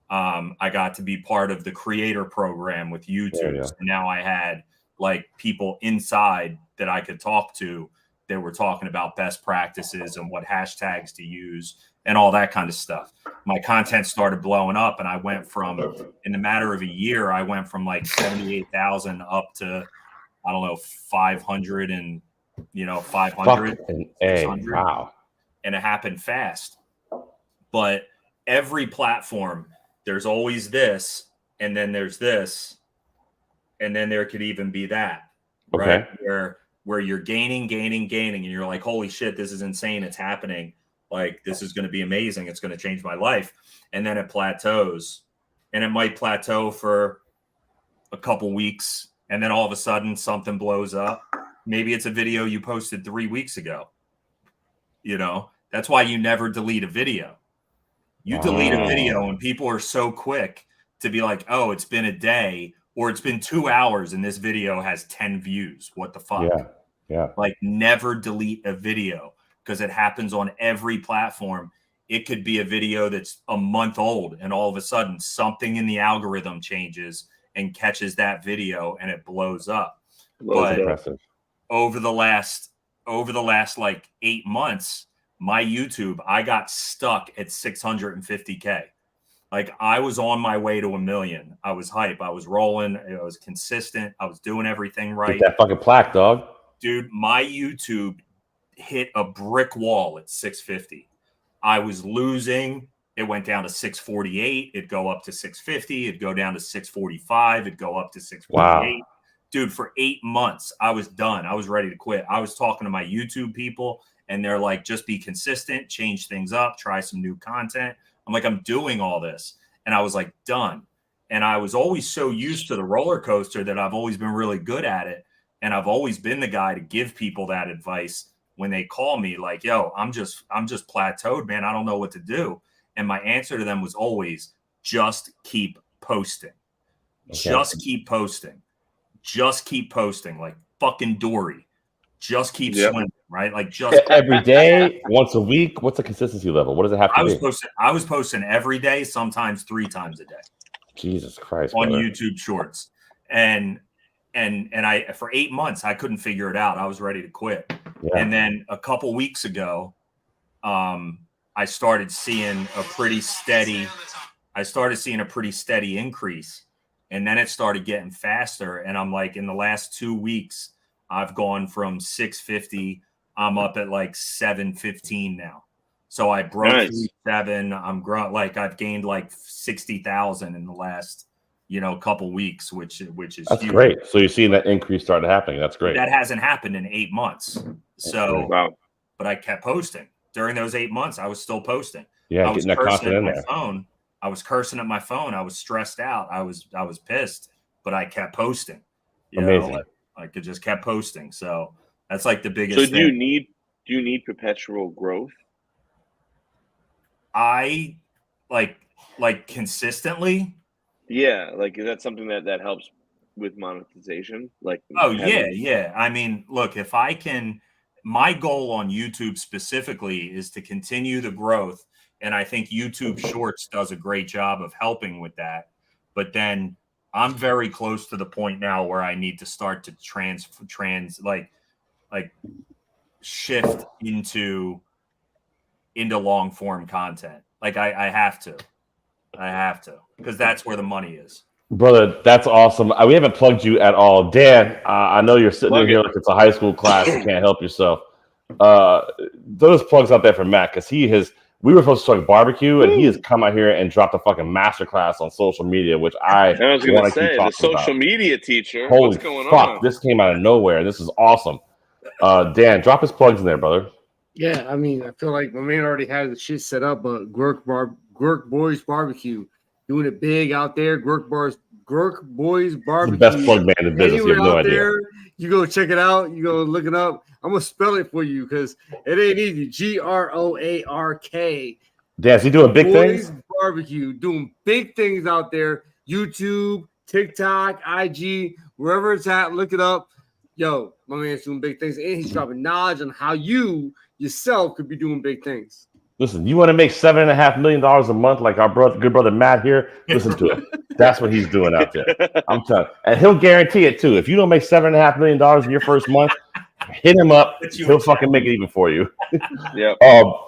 I got to be part of the creator program with YouTube. Yeah. So now I had like people inside that I could talk to that were talking about best practices and what hashtags to use and all that kind of stuff. My content started blowing up, and I went from, in the matter of a year, I went from like 78,000 up to, I don't know, 500 and, 500. Wow. And it happened fast. But every platform, there's always this, and then there's this, and then there could even be that, right? Where you're gaining, and you're like, holy shit, this is insane. It's happening. Like, this is going to be amazing. It's going to change my life. And then it plateaus, and it might plateau for a couple weeks. And then all of a sudden something blows up. Maybe it's a video you posted 3 weeks ago. That's why you never delete a video. You delete a video and people are so quick to be like, oh, it's been a day, or it's been 2 hours and this video has 10 views. What the fuck? Yeah. Like, never delete a video, because it happens on every platform. It could be a video that's a month old, and all of a sudden something in the algorithm changes and catches that video, and it blows up. Impressive. Over the last like 8 months, my YouTube, I got stuck at 650K. Like I was on my way to 1 million. I was hype. I was rolling. I was consistent. I was doing everything right. Get that fucking plaque, dog. Dude, my YouTube hit a brick wall at 650. I was losing. It went down to 648. It'd go up to 650. It'd go down to 645. It'd go up to 648. Wow. Dude, for 8 months, I was done. I was ready to quit. I was talking to my YouTube people, and they're like, just be consistent, change things up, try some new content. I'm like, I'm doing all this. And I was like, done. And I was always so used to the roller coaster that I've always been really good at it. And I've always been the guy to give people that advice when they call me like, yo, I'm just plateaued, man. I don't know what to do. And my answer to them was always just keep posting. Okay. Just keep posting. Just keep posting like fucking Dory. Just keep swimming, right? Like just every day, once a week. What's the consistency level? What does it have to be? I was posting every day, sometimes 3 times a day. Jesus Christ. On brother. YouTube Shorts. And I for 8 months I couldn't figure it out. I was ready to quit. Yeah. And then a couple weeks ago, I started seeing a pretty steady increase. And then it started getting faster. And I'm like, in the last 2 weeks, I've gone from 650. I'm up at like 715 now. So I broke 7. I'm growing, like I've gained like 60,000 in the last, couple weeks, which is that's huge. great. So you're seeing that increase started happening. That's great. That hasn't happened in 8 months. So, wow. But I kept posting during those 8 months. I was still posting. Yeah, I was getting that content in there. I was cursing at my phone. I was stressed out. I was pissed, but I kept posting. Amazing. I could just kept posting. So that's like the biggest. So thing. do you need perpetual growth? I like consistently. Yeah, like is that something that helps with monetization? Like yeah. I mean, look, if I can, my goal on YouTube specifically is to continue the growth. And I think YouTube Shorts does a great job of helping with that. But then I'm very close to the point now where I need to start to shift into long form content. Like I have to because that's where the money is. Brother, that's awesome. We haven't plugged you at all. Dan, I know you're sitting here like it's a high school class. You can't help yourself. Those plugs out there for Matt because we were supposed to talk barbecue, and he has come out here and dropped a fucking masterclass on social media, which I was going to say, the social media teacher. Holy what's going fuck, on? this came out of nowhere. This is awesome. Dan, drop his plugs in there, brother. Yeah, I mean, I feel like my man already has the shit set up, but Groark Boys Barbecue, doing it big out there. Groark Boys Barbecue. The best plug man in business. You have no idea. There, you go check it out. You go look it up. I'm gonna spell it for you because it ain't easy. Groark. Dan, is he doing big Boys things? Barbecue, doing big things out there. YouTube, TikTok, IG, wherever it's at. Look it up. Yo, my man's doing big things, and he's dropping knowledge on how you yourself could be doing big things. Listen, you want to make $7.5 million a month like our good brother Matt here? Listen to it. That's what he's doing out there. I'm telling you. And he'll guarantee it too. If you don't make $7.5 million in your first month, hit him up. He'll fucking make it even for you. Yeah.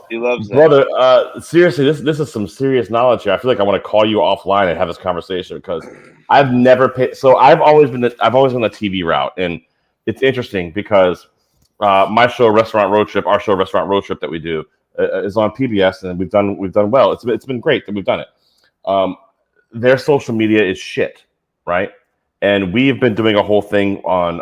He loves that. Brother, seriously, this is some serious knowledge here. I feel like I want to call you offline and have this conversation because I've never paid. So I've always been the TV route, and it's interesting because my show Restaurant Road Trip, our show Restaurant Road Trip that we do is on PBS, and we've done well. It's been great that we've done it. Their social media is shit, right? And we've been doing a whole thing on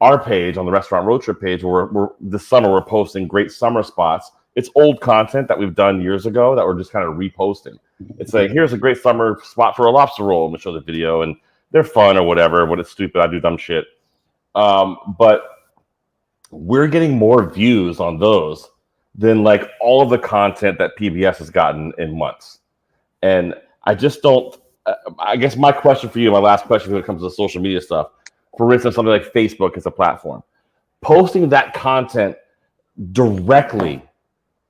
our page, on the Restaurant Road Trip page, where we're this summer we're posting great summer spots. It's old content that we've done years ago that we're just kind of reposting. It's like, here's a great summer spot for a lobster roll, and we show the video, and they're fun or whatever. When it's stupid, I do dumb shit. But we're getting more views on those than like all of the content that PBS has gotten in months. And I just don't, I guess my question for you, my last question when it comes to the social media stuff, for instance, something like Facebook is a platform. Posting that content directly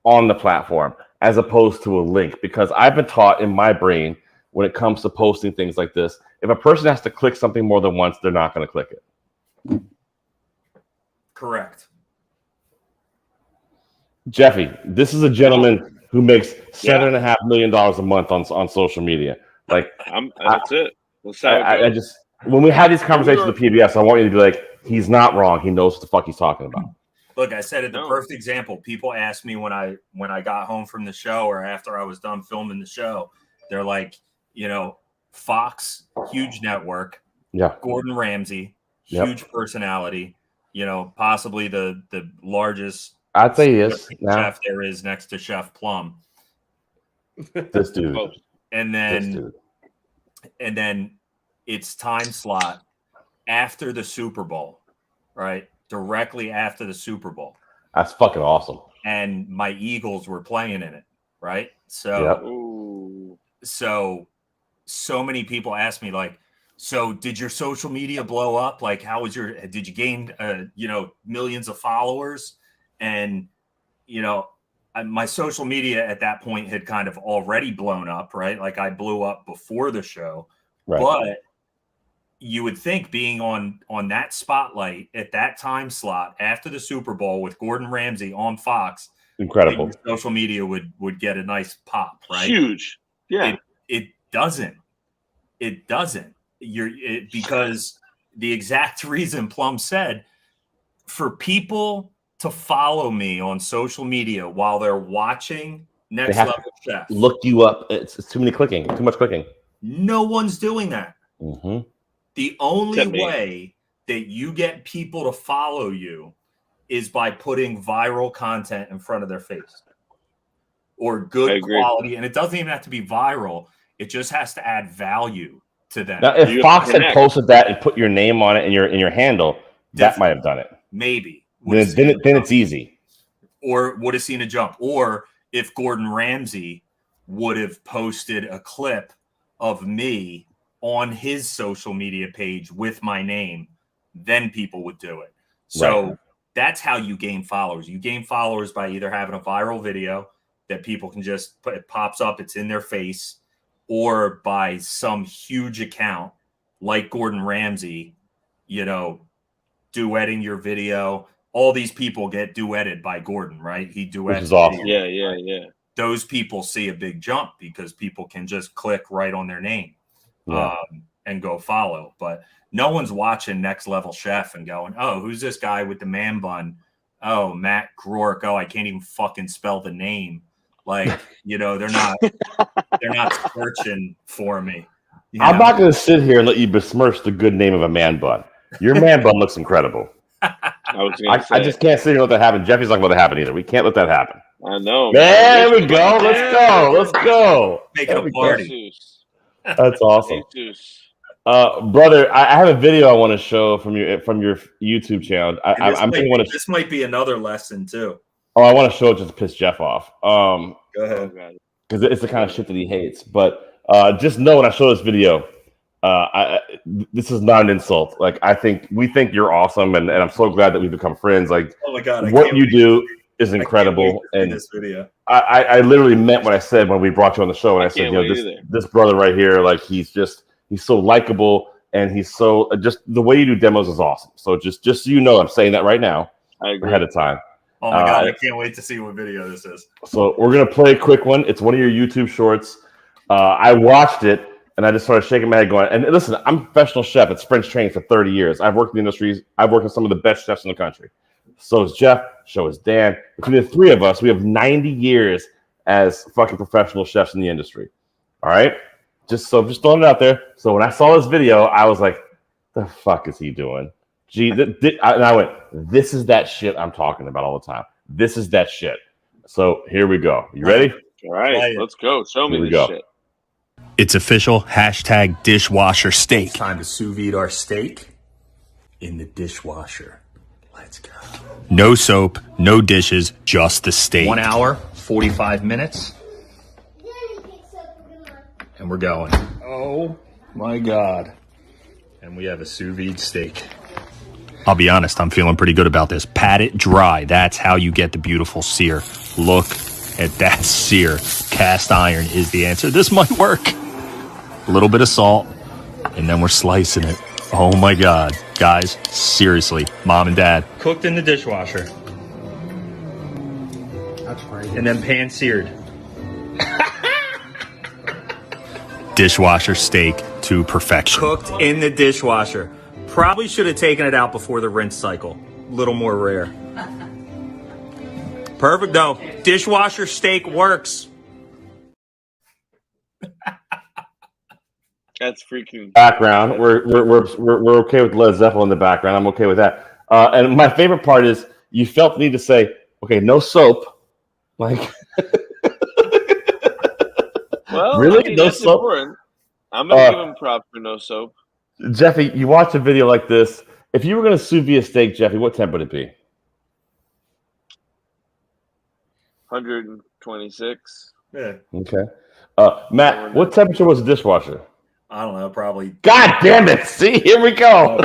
on the platform as opposed to a link, because I've been taught in my brain when it comes to posting things like this, if a person has to click something more than once, they're not going to click it. Correct. Jeffy, this is a gentleman who makes $7.5 million a month on social media. Like, that's it. I just when we have these conversations with PBS, I want you to be like, he's not wrong. He knows what the fuck he's talking about. Look, I said it. The perfect example. People ask me when I got home from the show or after I was done filming the show, they're like, Fox, huge network. Yeah. Gordon Ramsay, huge personality. Possibly the largest. I'd say he is chef there is next to Chef Plum. This dude. And then it's time slot after the Super Bowl, right? Directly after the Super Bowl. That's fucking awesome. And my Eagles were playing in it, right? So, so many people ask me, like, so did your social media blow up? Like, did you gain, millions of followers? And, my social media at that point had kind of already blown up, right? Like, I blew up before the show, but you would think being on that spotlight at that time slot after the Super Bowl with Gordon Ramsay on Fox, incredible, social media would get a nice pop, right? Huge. Yeah. It doesn't. Because the exact reason Plum said, for people to follow me on social media while they're watching Next Level Chef, look you up. It's too much clicking. No one's doing that. Mm-hmm. The only way that you get people to follow you is by putting viral content in front of their face or good quality. And it doesn't even have to be viral. It just has to add value to them. Now, if Fox had posted that and put your name on it and your handle, that might have done it. Maybe. Then it's easy. Or would have seen a jump. Or if Gordon Ramsay would have posted a clip of me on his social media page with my name, then people would do it. So that's how you gain followers. You gain followers by either having a viral video that people can just put, it pops up, it's in their face, or by some huge account like Gordon Ramsay, duetting your video. All these people get duetted by Gordon, right? He duets. Which is awesome. Yeah. Those people see a big jump because people can just click right on their name. And go follow. But no one's watching Next Level Chef and going, oh, who's this guy with the man bun? Oh, Matt Groak. Oh, I can't even fucking spell the name. Like, they're not searching for me. I'm not going to sit here and let you besmirch the good name of a man bun. Your man bun looks incredible. I just can't sit here and let that happen. Jeffy's not going to let that happen either. We can't let that happen. I know. There we go. Let's go. Make it a party. That's awesome. Brother, I have a video I want to show from your YouTube channel. This might be another lesson too. Oh, I want to show it just to piss Jeff off. Go ahead. Because it's the kind of shit that he hates. But just know when I show this video, this is not an insult. Like, we think you're awesome, and I'm so glad that we've become friends. Like, oh my God, what you do is incredible. And this video. I literally meant what I said when we brought you on the show, and I said, this brother right here, like, he's so likable, and he's so just the way you do demos is awesome. So just so you know, I'm saying that right now ahead of time. Oh my God, I can't wait to see what video this is. So we're gonna play a quick one. It's one of your YouTube shorts. I watched it and I just started shaking my head going, and listen, I'm a professional chef. It's French training for 30 years. I've worked in the industries. I've worked with some of the best chefs in the country. So is Jeff, so is Dan. Between the three of us, we have 90 years as fucking professional chefs in the industry. All right? Just throwing it out there. So when I saw this video, I was like, the fuck is he doing? And I went, this is that shit I'm talking about all the time. This is that shit. So here we go. You ready? All right, let's go. Show me this shit. It's official. #dishwasher steak. It's time to sous vide our steak in the dishwasher. Let's go. No soap, no dishes, just the steak. 1 hour, 45 minutes. And we're going. Oh my God. And we have a sous vide steak. I'll be honest, I'm feeling pretty good about this. Pat it dry. That's how you get the beautiful sear. Look at that sear. Cast iron is the answer. This might work. A little bit of salt, and then we're slicing it. Oh my God. Guys, seriously, mom and dad. Cooked in the dishwasher. That's crazy. And then pan seared. dishwasher steak to perfection. Cooked in the dishwasher. Probably should have taken it out before the rinse cycle. A little more rare. Perfect though. Dishwasher steak works. That's freaking background. We're okay with Led Zeppelin in the background. I'm okay with that. And my favorite part is you felt the need to say, okay, no soap. Like, well, really? I mean, No that's soap? important. I'm gonna give him props for no soap. Jeffy, you watch a video like this. If you were going to sous vide a steak, Jeffy, what temp would it be? 126. Yeah. Okay. Matt, what temperature was the dishwasher? I don't know, probably. God damn it! See, here we go.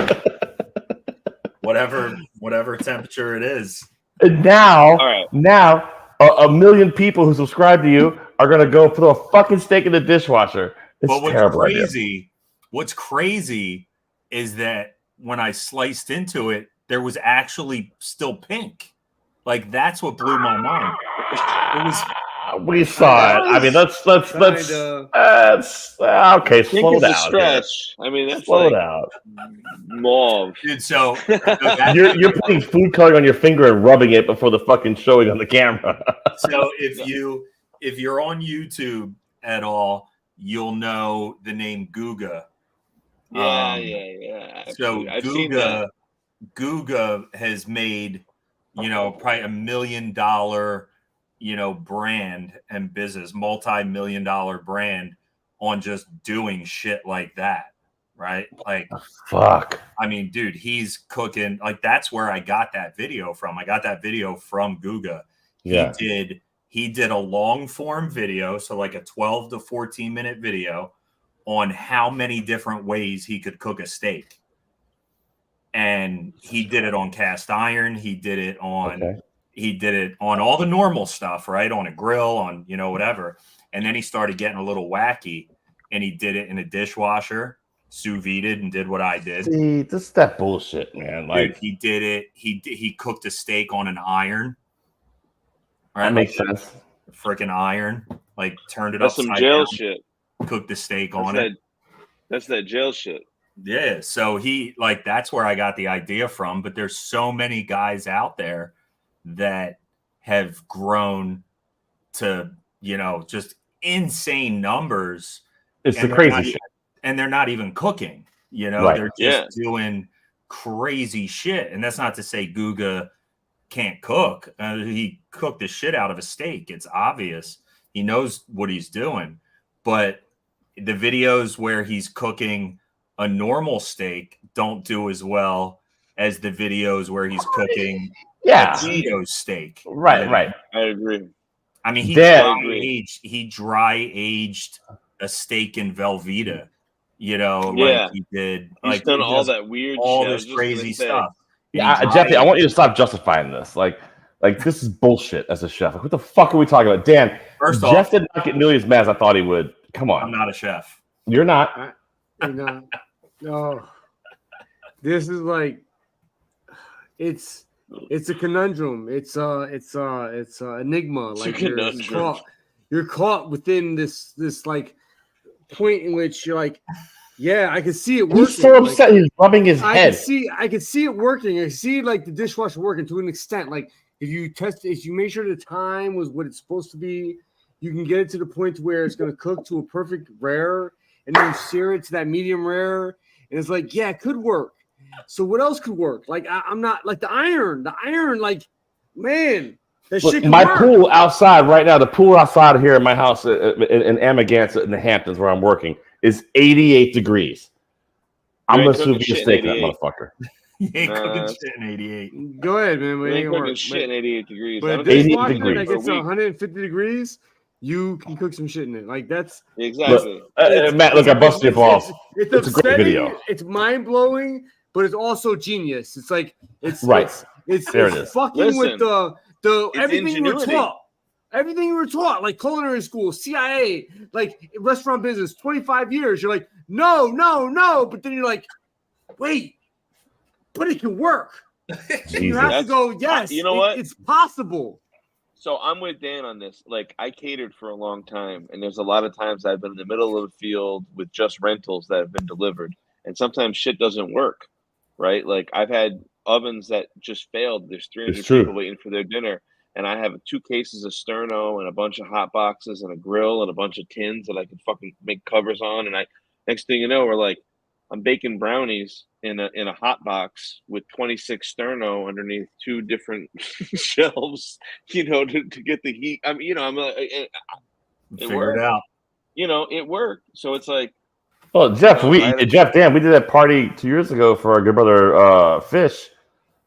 whatever temperature it is. And now, all right. Now, a million people who subscribe to you are going to go throw a fucking steak in the dishwasher. It's but terrible. What's crazy is that when I sliced into it, there was actually still pink. Like, that's what blew my mind. It was. We saw it. I mean, let's okay. Slow down. Stretch. I mean, that's slow like down. Mauve. Dude, so you're putting food coloring on your finger and rubbing it before the fucking showing on the camera. So if you're on YouTube at all, you'll know the name Guga. Yeah. So Guga has made, probably $1 million, brand and business, multi-million-dollar brand on just doing shit like that, right? Like, fuck. I mean, dude, he's cooking. Like, that's where I got that video from. I got that video from Guga. Yeah. He did a long form video, so like a 12 to 14 minute video on how many different ways he could cook a steak. And he did it on cast iron. He did it on all the normal stuff, right? On a grill, on, whatever. And then he started getting a little wacky, and he did it in a dishwasher, sous vide'd, and did what I did. See, this is that bullshit, man. Like, dude, he did it. He cooked a steak on an iron. Right, that makes sense. Freaking iron, like turned it up. That's some jail shit. Cooked the steak on it. That's that jail shit. Yeah. So that's where I got the idea from. But there's so many guys out there that have grown to, just insane numbers. It's the crazy shit. And they're not even cooking, right. They're just doing crazy shit. And that's not to say Guga can't cook. He cooked the shit out of a steak. It's obvious. He knows what he's doing. But the videos where he's cooking a normal steak don't do as well as the videos where he's cooking a Tito steak. Right. I agree. I mean, he dry aged a steak in Velveeta, like he did. He's done all that weird all shit. this crazy stuff. Yeah, Jeffy, I want you to stop justifying this. Like this is bullshit as a chef. Like, what the fuck are we talking about? Dan, Jeff did not get nearly as mad as I thought he would. Come on. I'm not a chef. You're not. No. This is like it's a conundrum. It's an enigma. Like you're caught within this like point in which you're like, yeah, I can see it working. He's so upset. He's rubbing his head. I can see it working. I see like the dishwasher working to an extent. Like if you make sure the time was what it's supposed to be, you can get it to the point where it's going to cook to a perfect rare, and then sear it to that medium rare. And it's like, yeah, it could work. So what else could work? Like I'm not like the iron, like, man, that shit can work. Pool outside right now, the pool outside here in my house in Amagansett in the Hamptons where I'm working is 88 degrees. I'm going to sous vide steak that motherfucker. You ain't cooking shit in 88. Go ahead, man. You ain't cooking shit in 88 degrees. But if dishwasher that gets 150 degrees, you can cook some shit in it. Like that's exactly. Matt, look, I busted your balls. It's a great video. It's mind blowing, but it's also genius. It's like it's fucking with the everything you were taught. Everything you were taught, like culinary school, CIA, like restaurant business, 25 years. You're like, no. But then you're like, wait, but it can work. You have to go, yes, you know what? It's possible. So I'm with Dan on this. Like, I catered for a long time, and there's a lot of times I've been in the middle of the field with just rentals that have been delivered, and sometimes shit doesn't work, right? Like, I've had ovens that just failed. There's 300 people waiting for their dinner, and I have 2 cases of sterno and a bunch of hot boxes and a grill and a bunch of tins that I can fucking make covers on. And next thing you know, we're like, I'm baking brownies in a hot box with 26 sterno underneath 2 different shelves, to get the heat. I mean, I'm like, it Figure it out. It worked. So it's like, well, Jeff, Dan, we did that party 2 years ago for our good brother Fish.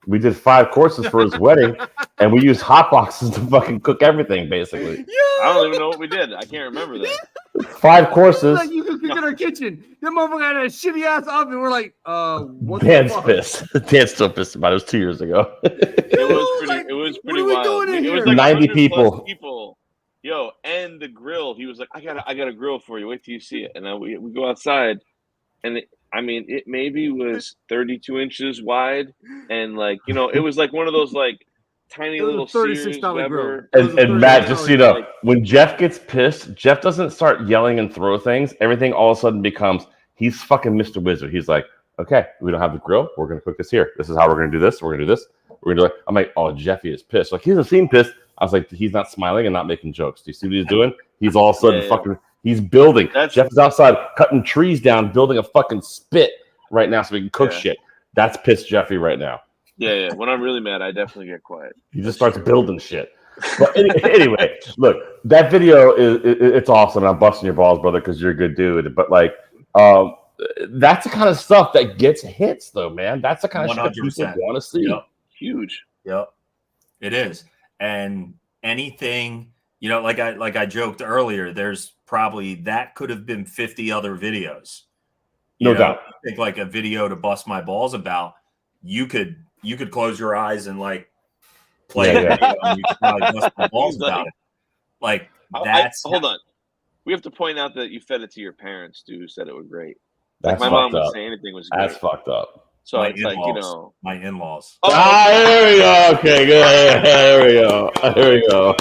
We did 5 courses for his wedding, and we used hot boxes to fucking cook everything, basically. I don't even know what we did. I can't remember that. 5 courses. Like you could cook in our kitchen. That motherfucker had a shitty ass oven. We're like, what Dan's the fuck? pissed. Dan's still pissed about it. It was 2 years ago. It was pretty what are we wild. doing in It was here? like 90 100+ people. Yo, and the grill. He was like, I got a grill for you. Wait till you see it. And then we go outside, and it maybe was 32 inches wide, and it was like one of those like tiny little Sears Weber. And Matt, just so you know, when Jeff gets pissed, Jeff doesn't start yelling and throw things. Everything all of a sudden becomes, he's fucking Mr. Wizard. He's like, okay, we don't have the grill. We're going to cook this here. This is how we're going to do this. We're going to do this. We're going to do it. I'm like, oh, Jeffy is pissed. Like, he doesn't seem pissed. I was like, he's not smiling and not making jokes. Do you see what he's doing? He's all of a sudden he's building. Jeff is outside cutting trees down, building a fucking spit right now so we can cook shit. That's pissed Jeffy right now. Yeah. When I'm really mad, I definitely get quiet. He just starts building shit. But anyway, look, that video it's awesome. I'm busting your balls, brother, because you're a good dude. But like, that's the kind of stuff that gets hits, though, man. That's the kind of shit people want to see. Yep. Huge. Yep, it is. And anything, like I joked earlier, there's probably that could have been 50 other videos. No doubt. I think like a video to bust my balls about, you could close your eyes and like play a video and you could probably bust my balls about it. Like that's hold on. We have to point out that you fed it to your parents too, who said it was great. That's like my mom fucked would up. say anything was great. That's fucked up. So my it's in-laws, like, my in-laws. There we go. Okay, good. There we go. There we go.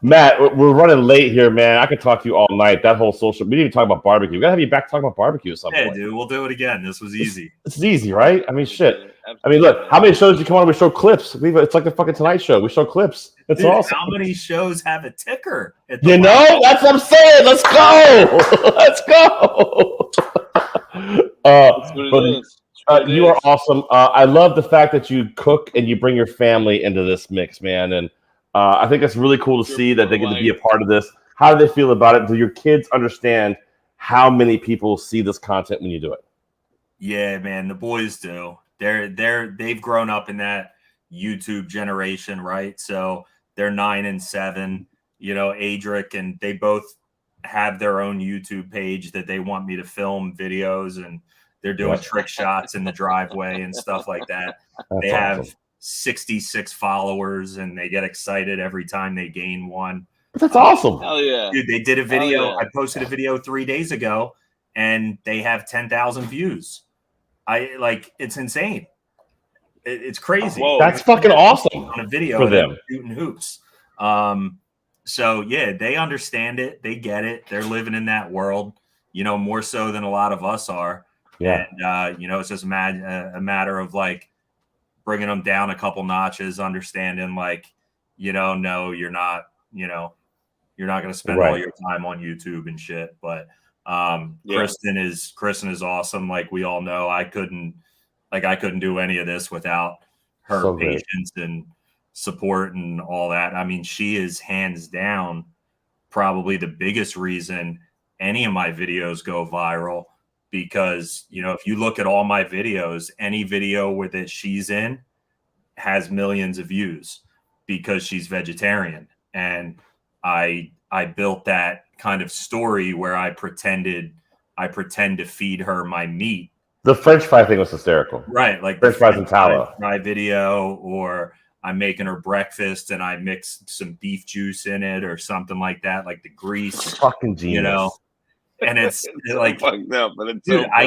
Matt, we're running late here, man. I could talk to you all night. That whole social, we didn't even talk about barbecue. We gotta have you back talking about barbecue at some point. Dude, we'll do it again. This was easy. It's easy, right? I mean, shit. I mean, look, how many shows you come on? We show clips. It's like the fucking Tonight Show. We show clips. It's Dude, awesome. How many shows have a ticker? That's what I'm saying. Let's go. Let's go. You are awesome. I love the fact that you cook and you bring your family into this mix, man. And I think it's really cool to see that they get to be a part of this. How do they feel about it? Do your kids understand how many people see this content when you do it? Yeah, man, the boys do. They've grown up in that YouTube generation, right? So they're 9 and 7. Adric, and they both have their own YouTube page that they want me to film videos, and they're doing trick shots in the driveway and stuff like that. They have 66 followers, and they get excited every time they gain one. That's awesome. Hell yeah. Dude, they did a video. I posted a video 3 days ago, and they have 10,000 views. It's insane. It's crazy. Whoa. That's fucking awesome on a video for them shooting hoops. So yeah, they understand it. They get it. They're living in that world, more so than a lot of us are. Yeah. And, it's just a matter of like bringing them down a couple notches, understanding like, no, you're not, you're not going to spend all your time on YouTube and shit. But Kristen is awesome. Like we all know, I couldn't do any of this without her patience and support and all that. I mean, she is hands down probably the biggest reason any of my videos go viral, because if you look at all my videos, any video that she's in has millions of views because she's vegetarian. And I built that kind of story where I pretend to feed her my meat. The French fry thing was hysterical. Right. Like French fries and tallow. My video, or I'm making her breakfast and I mix some beef juice in it or something like that, like the grease. Fucking genius. And it's like, fucked up, but it's dude, so I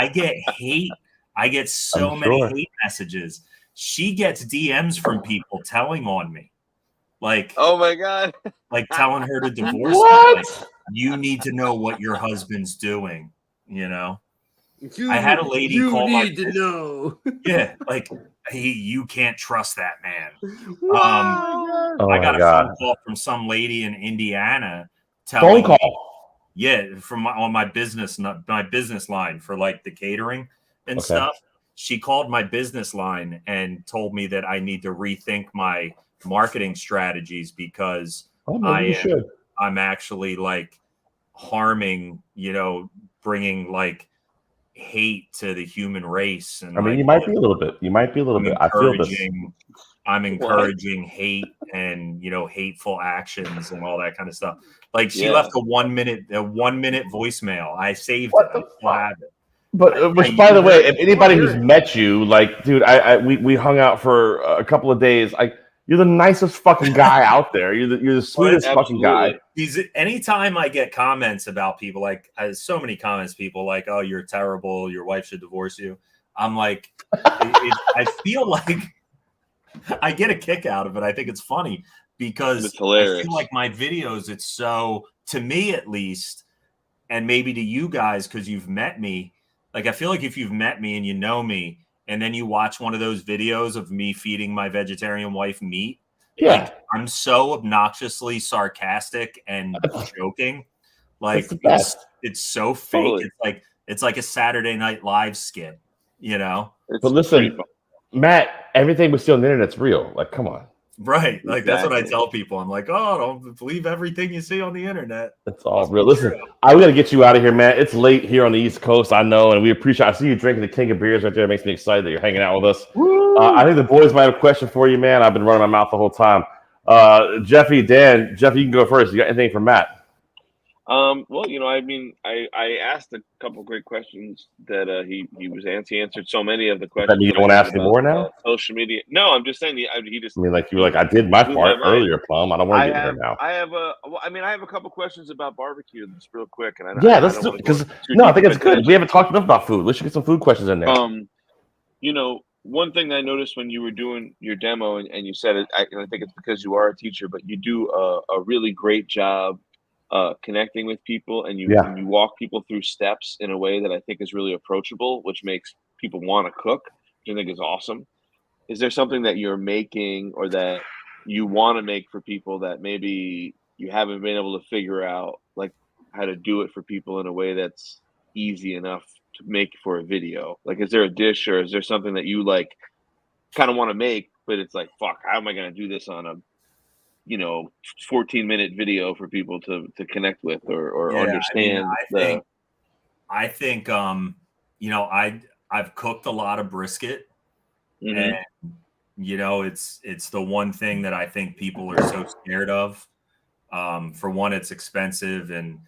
get hate. I get so many hate messages. she gets DMs from people telling on me. Like, oh my God. Like telling her to divorce What? me. Like, you need to know what your husband's doing, I had a lady call my to know. Yeah, like, hey, you can't trust that man. Oh I got my a God. phone call from some lady in Indiana Phone telling me, call. yeah, from on my business line for like the catering and Okay. stuff. She called my business line and told me that I need to rethink my marketing strategies because I'm actually like harming, bringing like hate to the human race. And I mean, like, you might be a little bit. You might be a little bit. I feel this. I'm encouraging hate and hateful actions and all that kind of stuff. Like she left a 1 minute voicemail. I saved it. I still have it. But which, by the way, if anybody who's met you, like, dude, we hung out for a couple of days. You're the nicest fucking guy out there. You're the sweetest fucking guy. Anytime I get comments about people, like so many comments, people like, "Oh, you're terrible. Your wife should divorce you." I'm like, I feel like I get a kick out of it. I think it's funny because it's hilarious. I feel like my videos, it's so, to me at least, and maybe to you guys because you've met me. Like, I feel like if you've met me and you know me, and then you watch one of those videos of me feeding my vegetarian wife meat, like I'm so obnoxiously sarcastic and joking. Like it's so fake. Totally. It's like a Saturday Night Live skit, But listen, Matt, everything we see on the internet's real. Like, come on. Right. Like that's what I tell people. I'm like, oh, don't believe everything you see on the internet. It's all real. Listen, we got to get you out of here, man. It's late here on the East Coast, I know, and we appreciate. I see you drinking the king of beers right there. It makes me excited that you're hanging out with us. I think the boys might have a question for you, man. I've been running my mouth the whole time. Jeffy, Dan, Jeffy, you can go first. You got anything for Matt? Well, I mean, I asked a couple great questions that he answered so many of the questions. You don't want to ask any more now? Social media? No, I'm just saying he just. I mean, like you were like, I did my part earlier, Plum. I don't want to get there now. I have a couple questions about barbecue, just real quick, and let's do it because I think it's good. We haven't talked enough about food. We should get some food questions in there. One thing I noticed when you were doing your demo, and you said it, I think it's because you are a teacher, but you do a really great job connecting with people, and you walk people through steps in a way that I think is really approachable, which makes people want to cook, which I think is awesome. Is there something that you're making or that you want to make for people that maybe you haven't been able to figure out, like how to do it for people in a way that's easy enough to make for a video? Like, is there a dish or is there something that you like kind of want to make, but it's like, fuck, how am I going to do this on a 14-minute video for people to connect with or understand? I think I've cooked a lot of brisket, and it's the one thing that I think people are so scared of. For one, it's expensive, and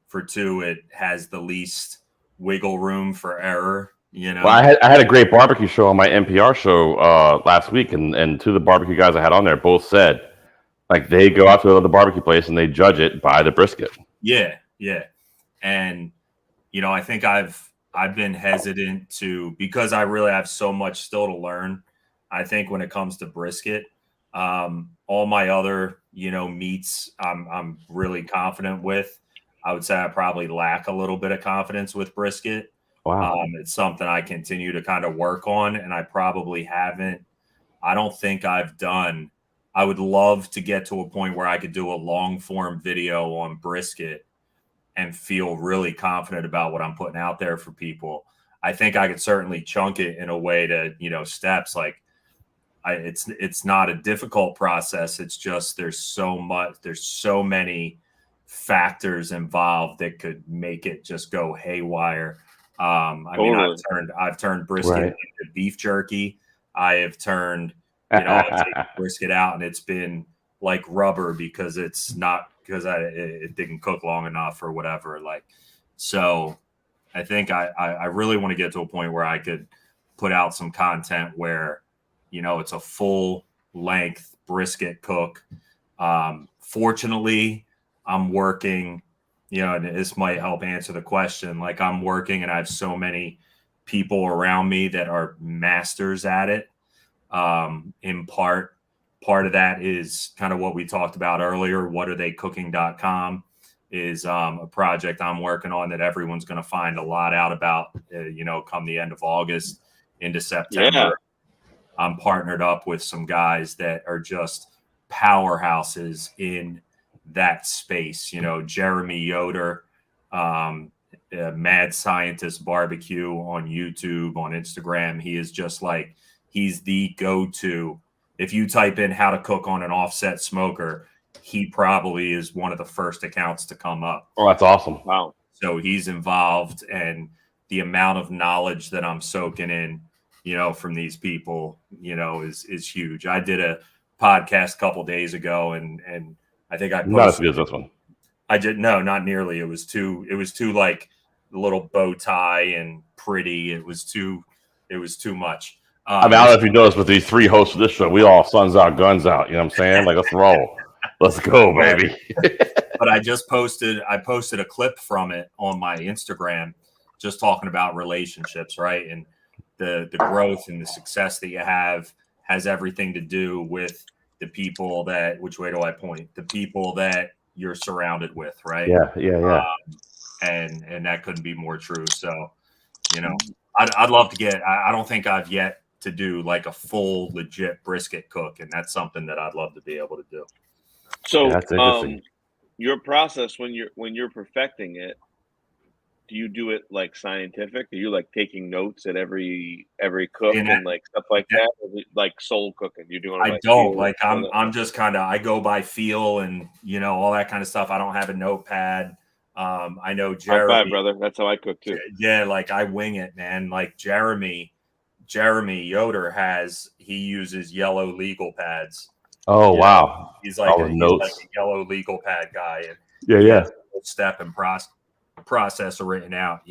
for two, it has the least wiggle room for error. Well, I had a great barbecue show on my NPR show last week, and two of the barbecue guys I had on there both said, like, they go out to another barbecue place and they judge it by the brisket. Yeah. And, I think I've been hesitant to, because I really have so much still to learn. I think when it comes to brisket, all my other, meats, I'm really confident with. I would say I probably lack a little bit of confidence with brisket. Wow. It's something I continue to kind of work on, and I probably haven't. I don't think I've done. I would love to get to a point where I could do a long form video on brisket and feel really confident about what I'm putting out there for people. I think I could certainly chunk it in a way to, steps. Like it's not a difficult process. It's just, there's so many factors involved that could make it just go haywire. I've turned brisket into beef jerky. I have turned, I take brisket out and it's been like rubber because it didn't cook long enough or whatever. Like, so I think I really want to get to a point where I could put out some content where, it's a full length brisket cook. Fortunately, I'm working, and this might help answer the question. Like, I'm working and I have so many people around me that are masters at it. in part. Part of that is kind of what we talked about earlier. Whataretheycooking.com is a project I'm working on that everyone's going to find a lot out about, come the end of August into September. Yeah. I'm partnered up with some guys that are just powerhouses in that space. Jeremy Yoder, Mad Scientist Barbecue on YouTube, on Instagram. He is just like, he's the go-to. If you type in how to cook on an offset smoker, he probably is one of the first accounts to come up. Oh, that's awesome. Wow. So he's involved, and the amount of knowledge that I'm soaking in, from these people, is huge. I did a podcast a couple days ago, and I think I posted, not as good as this one. I did not nearly. It was too like a little bow tie and pretty. It was too much. I don't know if you noticed, but these three hosts of this show, we all suns out, guns out. You know what I'm saying? Like, let's roll. Let's go, baby. But I posted a clip from it on my Instagram, just talking about relationships, right? And the growth and the success that you have has everything to do with the people that, which way do I point? The people that you're surrounded with, right? Yeah. And that couldn't be more true. So, I'd love to get, I don't think I've yet to do like a full legit brisket cook. And that's something that I'd love to be able to do. So that's interesting. Your process when you're perfecting it, do you do it like scientific? Are you like taking notes at every cook and like stuff like that? Or is it like soul cooking? You're doing it I'm just kind of, I go by feel and all that kind of stuff. I don't have a notepad. I know Jeremy, high five, brother. That's how I cook too. Yeah, like I wing it, man. Like Jeremy Yoder he uses yellow legal pads. Oh, wow. He's like a yellow legal pad guy. And yeah. Step and process are written out,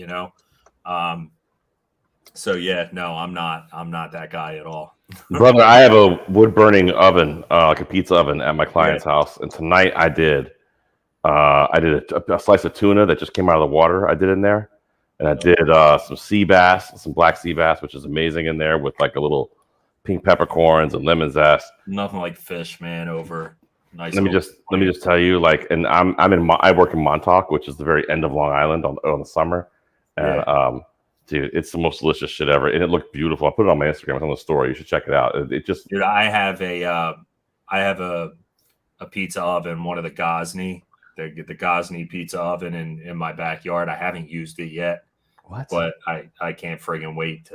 So yeah, no, I'm not that guy at all. Brother, I have a wood burning oven, like a pizza oven at my client's house. And tonight I did a slice of tuna that just came out of the water. I did in there. And I did some sea bass, some black sea bass, which is amazing in there with like a little pink peppercorns and lemon zest. Nothing like fish, man, over nice. Let me just tell you, like, and I work in Montauk, which is the very end of Long Island on the summer. And dude, it's the most delicious shit ever. And it looked beautiful. I put it on my Instagram. It's on the story. You should check it out. Dude, I have a pizza oven, one of the Gosney, the Gosney pizza oven in my backyard. I haven't used it yet. What? But I can't friggin' wait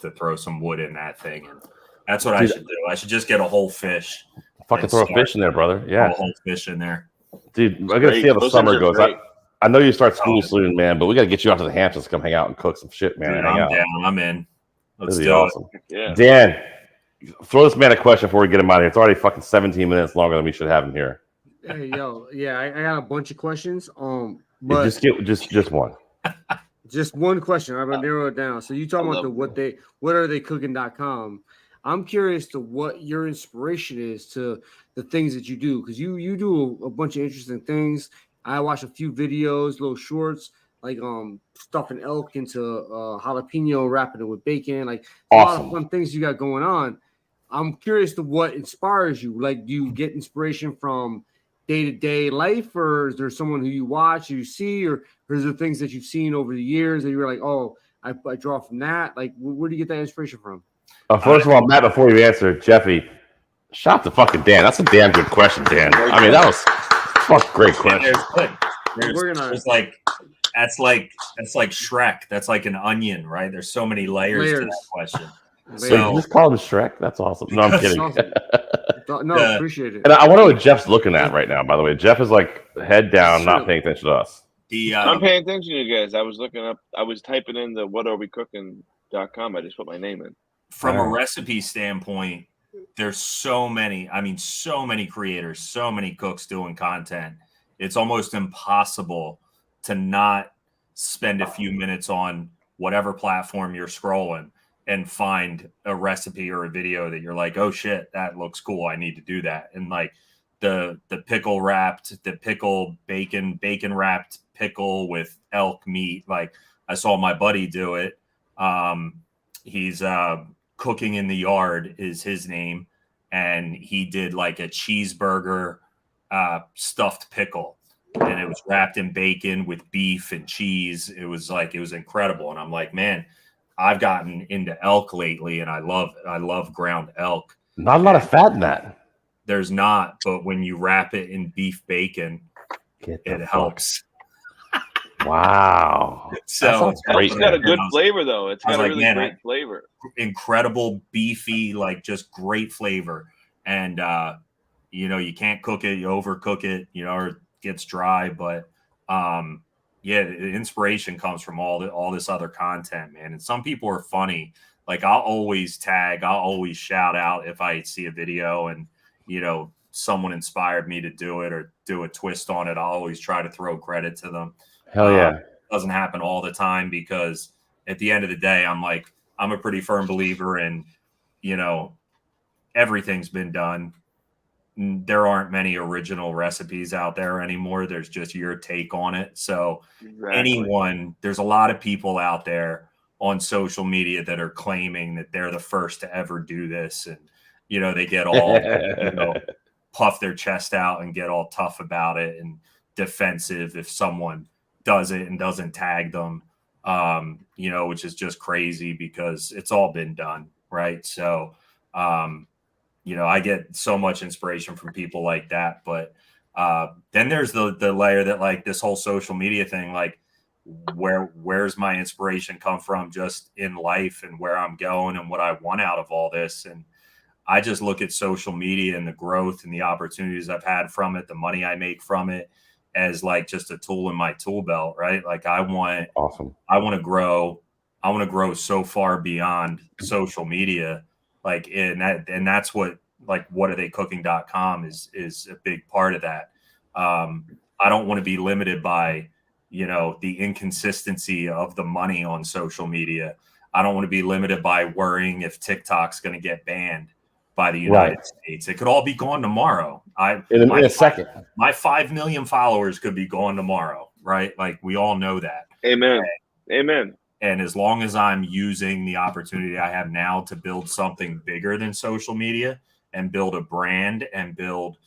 to throw some wood in that thing. And that's what I should do. I should just get a whole fish. Fucking throw a fish in there, brother. Yeah. A whole fish in there. Dude, I got to see how the summer goes. I know you start school soon, man, but we got to get you out to the Hamptons to come hang out and cook some shit, man. Dude, I'm down. I'm in. Let's do awesome. it. Yeah. Dan, throw this man a question before we get him out of here. It's already fucking 17 minutes longer than we should have him here. Hey, yo. Yeah, I got a bunch of questions. But just one. Just one question. I'm gonna narrow it down. So you talking about whataretheycooking.com. I'm curious to what your inspiration is to the things that you do, because you do a bunch of interesting things. I watch a few videos, little shorts, like stuffing elk into jalapeno, wrapping it with bacon, like a lot of fun things you got going on. I'm curious to what inspires you. Like, do you get inspiration from day-to-day life, or is there someone who you watch, you see, or is there things that you've seen over the years that you're like, oh, I draw from that? Like, where do you get that inspiration from? First of all, Matt, before you answer, Jeffy, shout to fucking Dan. That's a damn good question, Dan. I mean, that was great question. That's like Shrek. That's like an onion, right? There's so many layers to that question. So you just call him Shrek? That's awesome. No, I'm kidding. No, appreciate it. And I wonder what Jeff's looking at right now, by the way. Jeff is like head down, not paying attention to us. I'm paying attention to you guys. I was typing in the whatarewecooking.com. I just put my name in. From a recipe standpoint, there's so many creators, so many cooks doing content. It's almost impossible to not spend a few minutes on whatever platform you're scrolling and find a recipe or a video that you're like, oh shit, that looks cool. I need to do that. And like the pickle bacon wrapped pickle with elk meat. Like I saw my buddy do it. He's Cooking in the Yard is his name, and he did like a cheeseburger stuffed pickle, and it was wrapped in bacon with beef and cheese. It was incredible, and I'm like, man, I've gotten into elk lately, and I love ground elk. Not a lot of fat in that. There's not, but when you wrap it in beef bacon, it helps. Wow. So that sounds great. It's got a good flavor, though. It's got a really great flavor. Incredible, beefy, like just great flavor. And, you can't cook it, you overcook it, or it gets dry. But, the inspiration comes from all this other content, man. And some people are funny. Like I'll always shout out if I see a video and, someone inspired me to do it or do a twist on it. I'll always try to throw credit to them. Hell yeah. It doesn't happen all the time because at the end of the day, I'm a pretty firm believer in, everything's been done. There aren't many original recipes out there anymore. There's just your take on it. So there's a lot of people out there on social media that are claiming that they're the first to ever do this. And, they get all, puff their chest out and get all tough about it and defensive if someone does it and doesn't tag them, which is just crazy because it's all been done. Right. So, I get so much inspiration from people like that. But then there's the layer that like this whole social media thing, like where's my inspiration come from just in life and where I'm going and what I want out of all this. And I just look at social media and the growth and the opportunities I've had from it, the money I make from it as like just a tool in my tool belt, right? Like I want to grow so far beyond social media. Like, and that's what, like, whatatheycooking.com is a big part of that. I don't want to be limited by, the inconsistency of the money on social media. I don't want to be limited by worrying if TikTok's going to get banned by the United States. It could all be gone tomorrow. In a second. My 5 million followers could be gone tomorrow, right? Like we all know that. Amen. Amen. And as long as I'm using the opportunity I have now to build something bigger than social media and build a brand and build,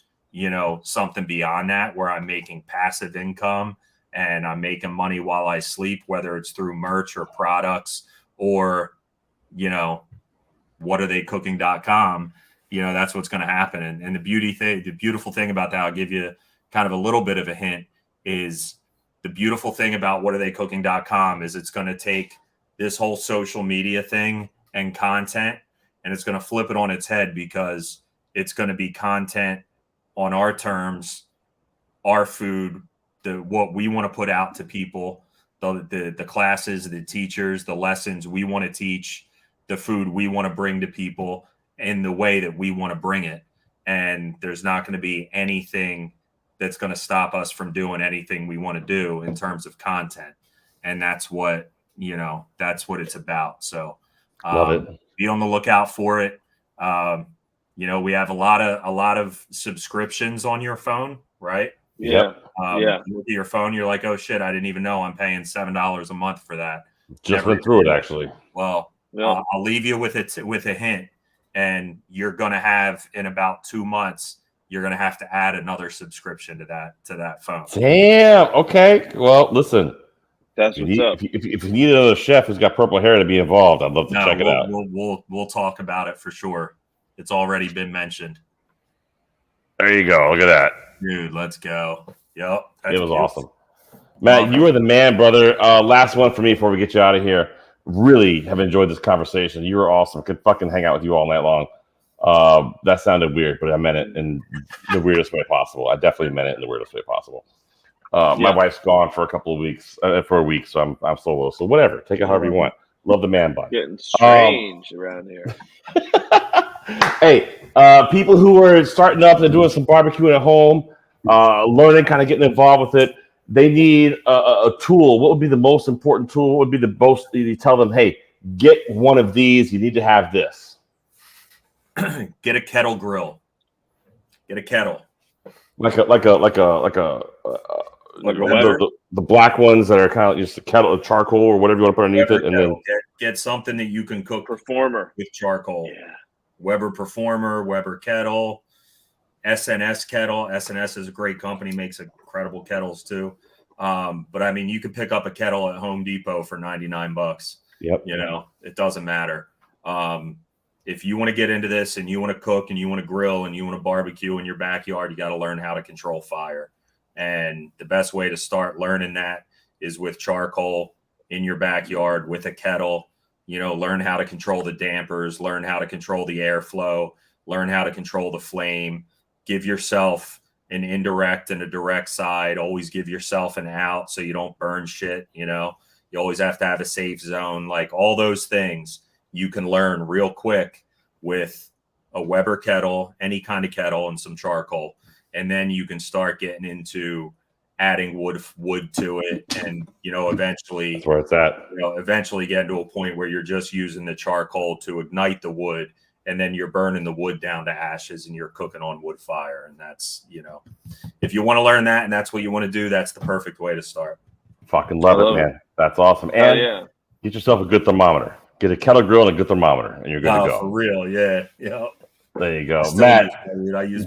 something beyond that where I'm making passive income and I'm making money while I sleep, whether it's through merch or products or, whatatheycooking.com, that's what's going to happen. And the beautiful thing about that, I'll give you kind of a little bit of a hint, is the beautiful thing about whatatheycooking.com is it's going to take this whole social media thing and content, and it's going to flip it on its head because it's going to be content on our terms, our food, what we want to put out to people, the classes, the teachers, the lessons we want to teach, the food we want to bring to people in the way that we want to bring it. And there's not going to be anything that's going to stop us from doing anything we want to do in terms of content. And that's what it's about. So love it. Be on the lookout for it. We have a lot of subscriptions on your phone, right? Yeah. You look at your phone, you're like, oh shit, I didn't even know I'm paying $7 a month for that. Just went through it actually. Well, I'll leave you with a hint, and you're going to have in about 2 months, you're going to have to add another subscription to that phone. Damn. Okay. Well, listen, that's what's up. If you need another chef who's got purple hair to be involved, I'd love to check it out. We'll talk about it for sure. It's already been mentioned. There you go. Look at that. Dude, let's go. Yep. It was awesome. Matt, you are the man, brother. Last one for me before we get you out of here. Really have enjoyed this conversation. You were awesome. Could fucking hang out with you all night long. That sounded weird, but I meant it in the weirdest way possible. I definitely meant it in the weirdest way possible. My wife's gone for a week, so I'm solo. So whatever. Take it however you want. Love the man bun. Getting strange around here. Hey, people who are starting up and doing some barbecuing at home, learning, kind of getting involved with it, they need a tool. What would be the most important tool? What would be the most? You tell them, hey, get one of these. You need to have this. Get a kettle grill. Get a kettle. Like a the black ones that are kind of just a kettle of charcoal or whatever you want to put underneath it, and then get something that you can cook Performer with charcoal. Yeah. Weber Performer, Weber kettle, SNS kettle. SNS is a great company, makes incredible kettles too. But I mean, you could pick up a kettle at Home Depot for $99. Yep. You know, it doesn't matter. If you want to get into this and you want to cook and you want to grill and you want to barbecue in your backyard, you got to learn how to control fire. And the best way to start learning that is with charcoal in your backyard with a kettle. You know, learn how to control the dampers, learn how to control the airflow, learn how to control the flame, give yourself an indirect and a direct side. Always give yourself an out so you don't burn shit. You know, you always have to have a safe zone. Like all those things you can learn real quick with a Weber kettle, any kind of kettle, and some charcoal. And then you can start getting into adding wood to it, and you know, eventually that's where it's at. You know, eventually get to a point where you're just using the charcoal to ignite the wood, and then you're burning the wood down to ashes, and you're cooking on wood fire. And that's, you know, if you want to learn that and that's what you want to do, that's the perfect way to start. Fucking love it, man. That's awesome. And get yourself a good thermometer. Get a kettle grill and a good thermometer, and you're good to go. For real, yeah. There you go, Matt. I use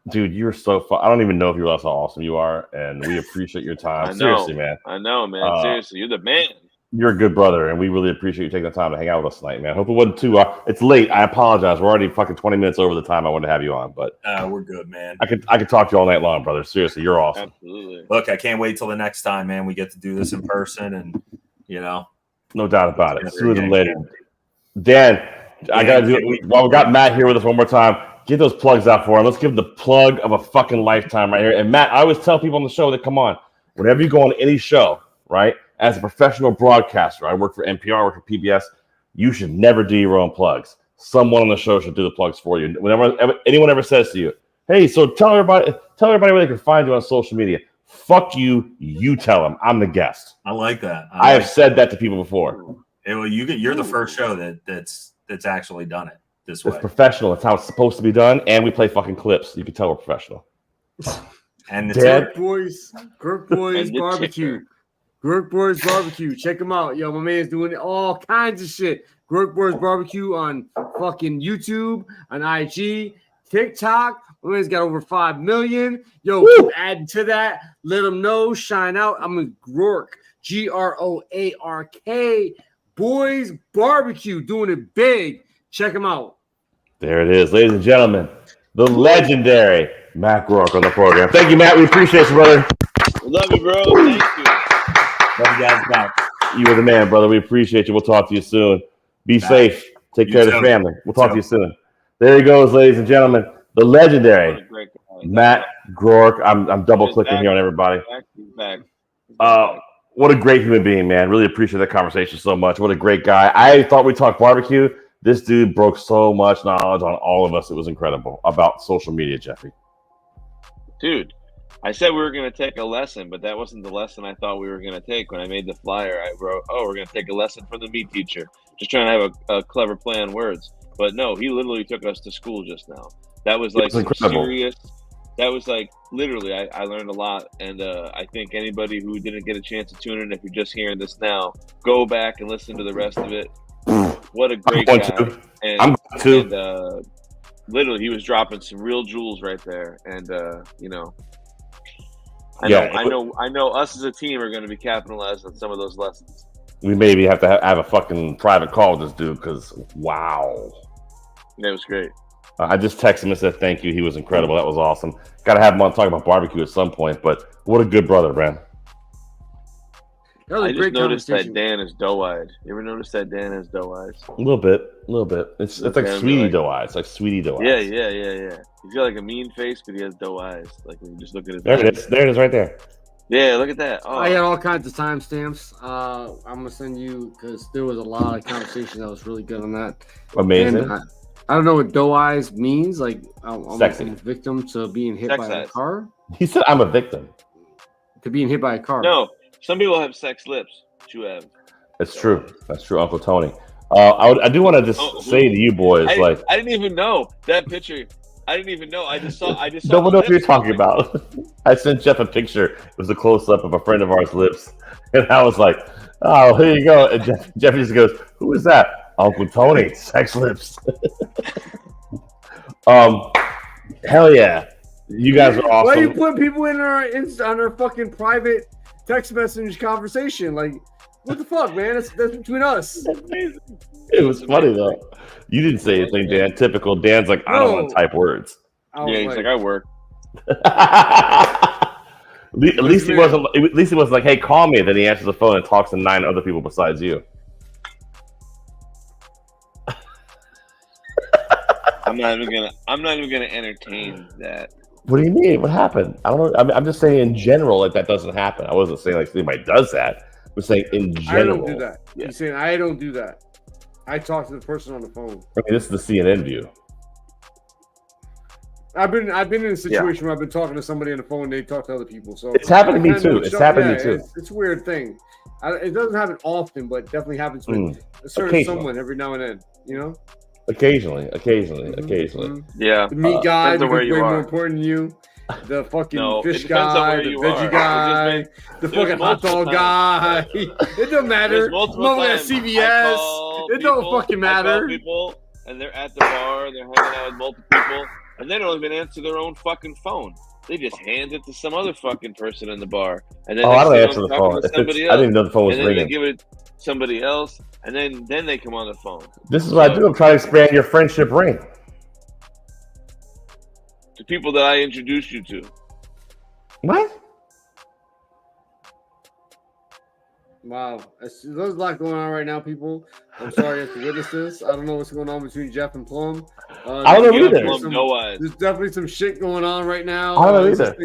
Dude, you're so fun. I don't even know if you realize how awesome you are, and we appreciate your time. Seriously, man. I know, man. Seriously, you're the man. You're a good brother, and we really appreciate you taking the time to hang out with us tonight, man. Hope it wasn't too. It's late. I apologize. We're already fucking 20 minutes over the time I wanted to have you on, but we're good, man. I could talk to you all night long, brother. Seriously, you're awesome. Absolutely. Look, I can't wait till the next time, man. We get to do this in person, and you know, no doubt about it. Sooner than later. Dan, I gotta do it. While we got Matt here with us one more time, get those plugs out for him. Let's give him the plug of a fucking lifetime right here. And Matt, I always tell people on the show that, come on, whenever you go on any show, right, as a professional broadcaster, I work for NPR, I work for PBS, you should never do your own plugs. Someone on the show should do the plugs for you. Whenever anyone ever says to you, hey, so tell everybody where they can find you on social media. Fuck you, you tell them. I'm the guest. I like that. I have said that to people before. Well, you're the first show that's actually done it this way. It's professional. It's how it's supposed to be done, and we play fucking clips. You can tell we're professional. And the Groark Boys Barbecue. Groark Boys Barbecue. Check them out. Yo, my man's doing all kinds of shit. Groark Boys Barbecue on fucking YouTube, on IG, TikTok. My man's got over 5 million. Yo, keep adding to that. Let them know. Shine out. I'm in Groark. Groark. Boys Barbecue. Doing it big. Check them out. There it is, ladies and gentlemen. The legendary Matt Groak on the program. Thank you, Matt. We appreciate you, brother. Love you, bro. Thank you. Love you guys back. You were the man, brother. We appreciate you. We'll talk to you soon. Be safe. Take care of the family. We'll talk to you soon. There he goes, ladies and gentlemen. The legendary Matt Groak. I'm double clicking here on everybody. What a great human being, man. Really appreciate that conversation so much. What a great guy. I thought we talked barbecue. This dude broke so much knowledge on all of us. It was incredible about social media, Jeffy. Dude, I said we were going to take a lesson, but that wasn't the lesson I thought we were going to take. When I made the flyer, I wrote, we're going to take a lesson from the meat teacher. Just trying to have a clever play on words. But no, he literally took us to school just now. That was like serious. That was like literally, I learned a lot. And I think anybody who didn't get a chance to tune in, if you're just hearing this now, go back and listen to the rest of it. What a great guy. And literally, he was dropping some real jewels right there. And, you know, I know us as a team are going to be capitalized on some of those lessons. We maybe have to have a fucking private call with this dude because, wow. That was great. I just texted him and said thank you. He was incredible. That was awesome. Got to have him on talk about barbecue at some point, but what a good brother, man. I just noticed that Dan is doe-eyed. You ever notice that Dan has doe eyes? A little bit. It's like sweetie doe eyes. Like sweetie doe eyes. Yeah. He's got like a mean face, but he has doe eyes. Like when you just look at his There it is right there. Yeah, look at that. Oh. I got all kinds of timestamps. I'm gonna send you because there was a lot of conversation that was really good on that. Amazing. And, I don't know what doe eyes means. Like I'm a victim to being hit by a car. He said I'm a victim to being hit by a car. No. Some people have sex lips. You have. It's true. That's true, Uncle Tony. I do want to just say to you boys, I didn't even know that picture. I didn't even know. I just saw. Don't know what you're talking about. I sent Jeff a picture. It was a close up of a friend of ours' lips, and I was like, Oh, here you go. And Jeffy just goes, "Who is that? Uncle Tony, sex lips." Hell yeah, you guys are awesome. Why are you putting people in on our fucking private text message conversation? Like, what the fuck, man? That's between us. It was funny though. You didn't say anything, Dan. Typical. Dan's like, I don't want to type words. Yeah, he's like, I work. At least he wasn't. At least he wasn't like, "Hey, call me." Then he answers the phone and talks to 9 other people besides you. I'm not even gonna entertain that. What do you mean? What happened? I don't know. I'm just saying in general, like that doesn't happen. I wasn't saying like anybody does that. I'm saying in general. I don't do that. Yeah. You're saying I don't do that. I talk to the person on the phone. I mean, this is the CNN view. I've been in a situation where I've been talking to somebody on the phone and they talk to other people. So it's happened to me too. It's happened to me too. It's a weird thing. It doesn't happen often, but definitely happens with a certain someone every now and then. You know. Occasionally. Yeah. The meat guy because way more important than you. The fucking fish guy, the veggie guy, the fucking hot dog guy. It doesn't matter. Mother at CVS. It don't fucking matter. People, and they're at the bar, they're hanging out with multiple people, and they don't even answer their own fucking phone. They just hand it to some other fucking person in the bar, and then I don't answer the phone. I didn't even know the phone was ringing. And then they give it to somebody else, and then they come on the phone. This is what I do. I'm trying to expand your friendship ring. The people that I introduced you to. What? Wow. There's a lot going on right now, people. I'm sorry you have to witness this. I don't know what's going on between Jeff and Plum. I don't know either. There's definitely some shit going on right now. I don't know either.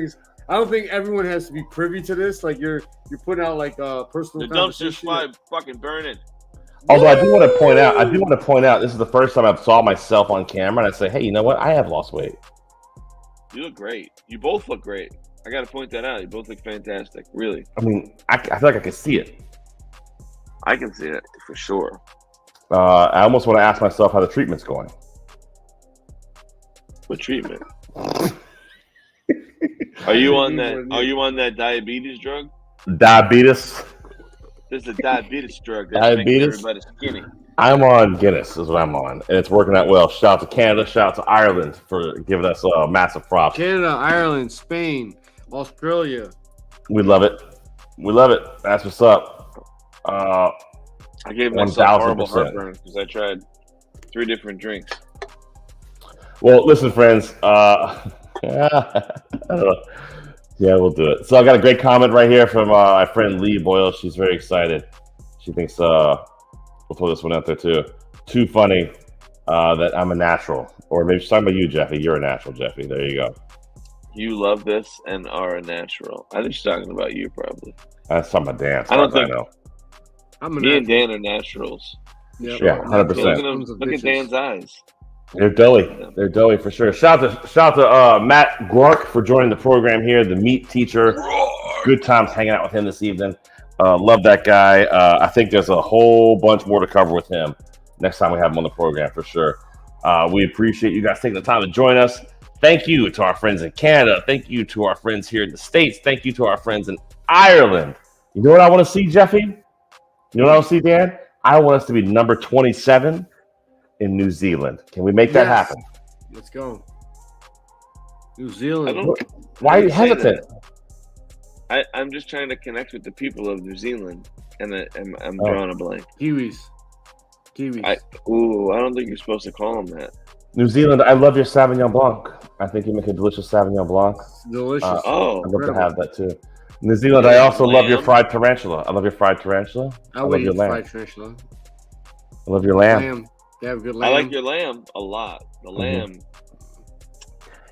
I don't think everyone has to be privy to this. Like you're putting out like personal. The dumpster's fucking burning. Although I do want to point out, this is the first time I saw myself on camera, and I say, hey, you know what? I have lost weight. You look great. You both look great. I got to point that out. You both look fantastic. Really. I mean, I feel like I can see it. I can see it for sure. I almost want to ask myself how the treatment's going. What treatment? Are you on that? Are you on that diabetes drug? Diabetes. There's a diabetes drug that's making everybody skinny. I'm on Guinness, is what I'm on, and it's working out well. Shout out to Canada, shout out to Ireland for giving us massive props. Canada, Ireland, Spain, Australia. We love it. We love it. That's what's up. I gave myself horrible heartburn because I tried 3 different drinks. Well, listen, friends. Yeah, we'll do it. So I got a great comment right here from my friend Lee Boyle. She's very excited. She thinks we'll throw this one out there too. Too funny that I'm a natural, or maybe she's talking about you, Jeffy. You're a natural, Jeffy. There you go. You love this and are a natural. I think she's talking about you, probably. That's talking about Dan. I don't think. I know. Me and Dan are naturals. Yep. Yeah, 100%. Look at Dan's eyes. They're doughy. They're doughy for sure. Shout out to Matt Groak for joining the program here, the meat teacher. Good times hanging out with him this evening. Love that guy. I think there's a whole bunch more to cover with him next time we have him on the program for sure. We appreciate you guys taking the time to join us. Thank you to our friends in Canada. Thank you to our friends here in the States. Thank you to our friends in Ireland. You know what I want to see, Jeffy? You know what I want to see, Dan? I want us to be number 27 in New Zealand. Can we make that happen? Let's go. New Zealand. Why are you hesitant? I'm just trying to connect with the people of New Zealand, and I'm drawing a blank. Kiwis. I don't think you're supposed to call them that. New Zealand, I love your Sauvignon Blanc. I think you make a delicious Sauvignon Blanc. Delicious. I'd love to have that too. New Zealand, I also love your fried tarantula. I love your fried tarantula. I love your lamb. Fried tarantula. I love your lamb. They have good lamb. I like your lamb a lot. The lamb.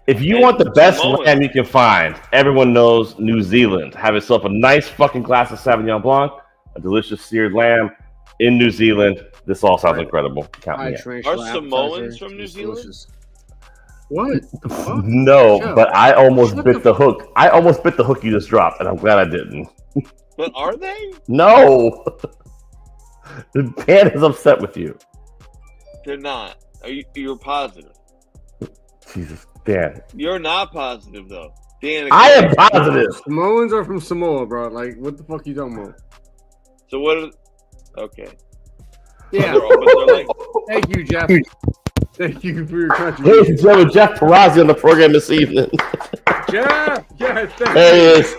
If you want the best lamb you can find, everyone knows New Zealand. Have yourself a nice fucking glass of Sauvignon Blanc, a delicious seared lamb in New Zealand. This all sounds incredible. Count me in. Are Samoans from New Zealand? What? No, but I almost bit the hook. I almost bit the hook you just dropped, and I'm glad I didn't. But are they? No. Dan is upset with you. They're not. You're positive. Jesus, Dan. You're not positive though. Dan. I am positive. Samoans are from Samoa, bro. Like, what the fuck are you talking about? So what? Okay. Yeah. But they're like, Thank you, Jeff. Thank you for your Ladies contribution. and gentlemen, Jeff Perazzi on the program this evening. Jeff, yes, thank There he you. is.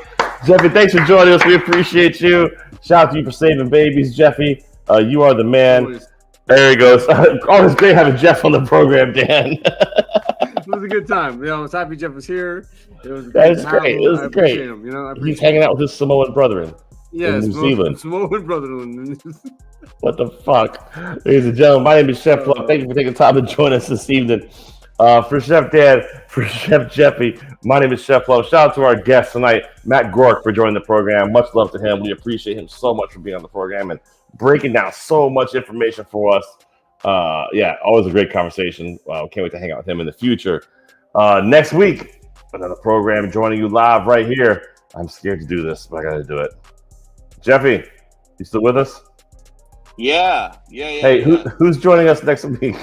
Jeffy, thanks for joining us. We appreciate you. Shout out to you for saving babies, Jeffy. You are the man. Always. There he goes. Always great having Jeff on the program, Dan. It was a good time. You know, I was happy Jeff was here. It was That is to have great. him. It was I great. appreciate him. You know, I He's appreciate hanging him. out with his Samoan brethren in New Zealand. Samoan Brotherland. What the fuck? Ladies and gentlemen, my name is Chef Plum. Thank you for taking time to join us this evening. For Chef Dan, for Chef Jeffy, my name is Chef Plum. Shout out to our guest tonight, Matt Groak, for joining the program. Much love to him. We appreciate him so much for being on the program and breaking down so much information for us. Yeah, always a great conversation. Can't wait to hang out with him in the future. Next week, another program joining you live right here. I'm scared to do this, but I got to do it. Jeffy, you still with us? yeah. Hey, who's joining us next week?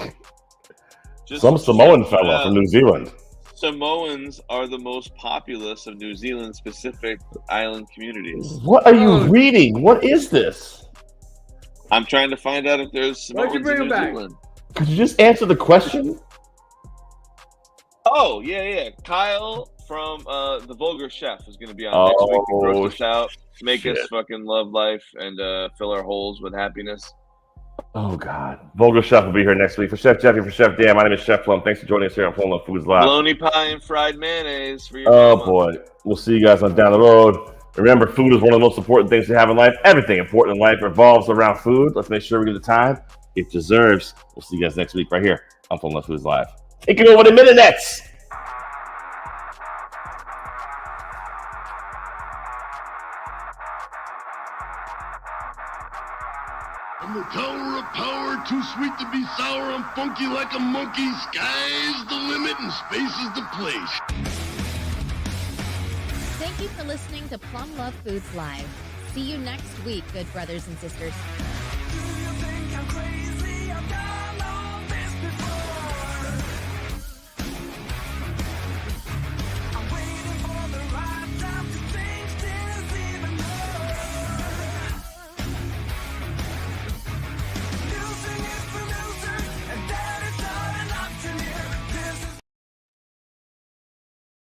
Some Samoan fella from New Zealand. Samoans are the most populous of New Zealand-specific island communities. What are you reading? What is this? I'm trying to find out if there's Samoans Why'd you bring in him New back? Zealand. Could you just answer the question? Oh, yeah. Kyle from The Vulgar Chef is going to be on next week to gross us out, make us fucking love life, and fill our holes with happiness. Oh, God. Vulgar Chef will be here next week. For Chef Jeffy, for Chef Dan, my name is Chef Plum. Thanks for joining us here on Plumluvfoods Live. Bologna pie and fried mayonnaise for your Oh, mama. boy. We'll see you guys on down the road. Remember, food is one of the most important things to have in life. Everything important in life revolves around food. Let's make sure we give the time it deserves. We'll see you guys next week right here on Plumluvfoods Live. Taking over the Minutets. From the tower of power, too sweet to be sour, I'm funky like a monkey. Sky's the limit and space is the place. Thank you for listening to Plum Love Foods Live. See you next week, good brothers and sisters. Do you think I'm crazy?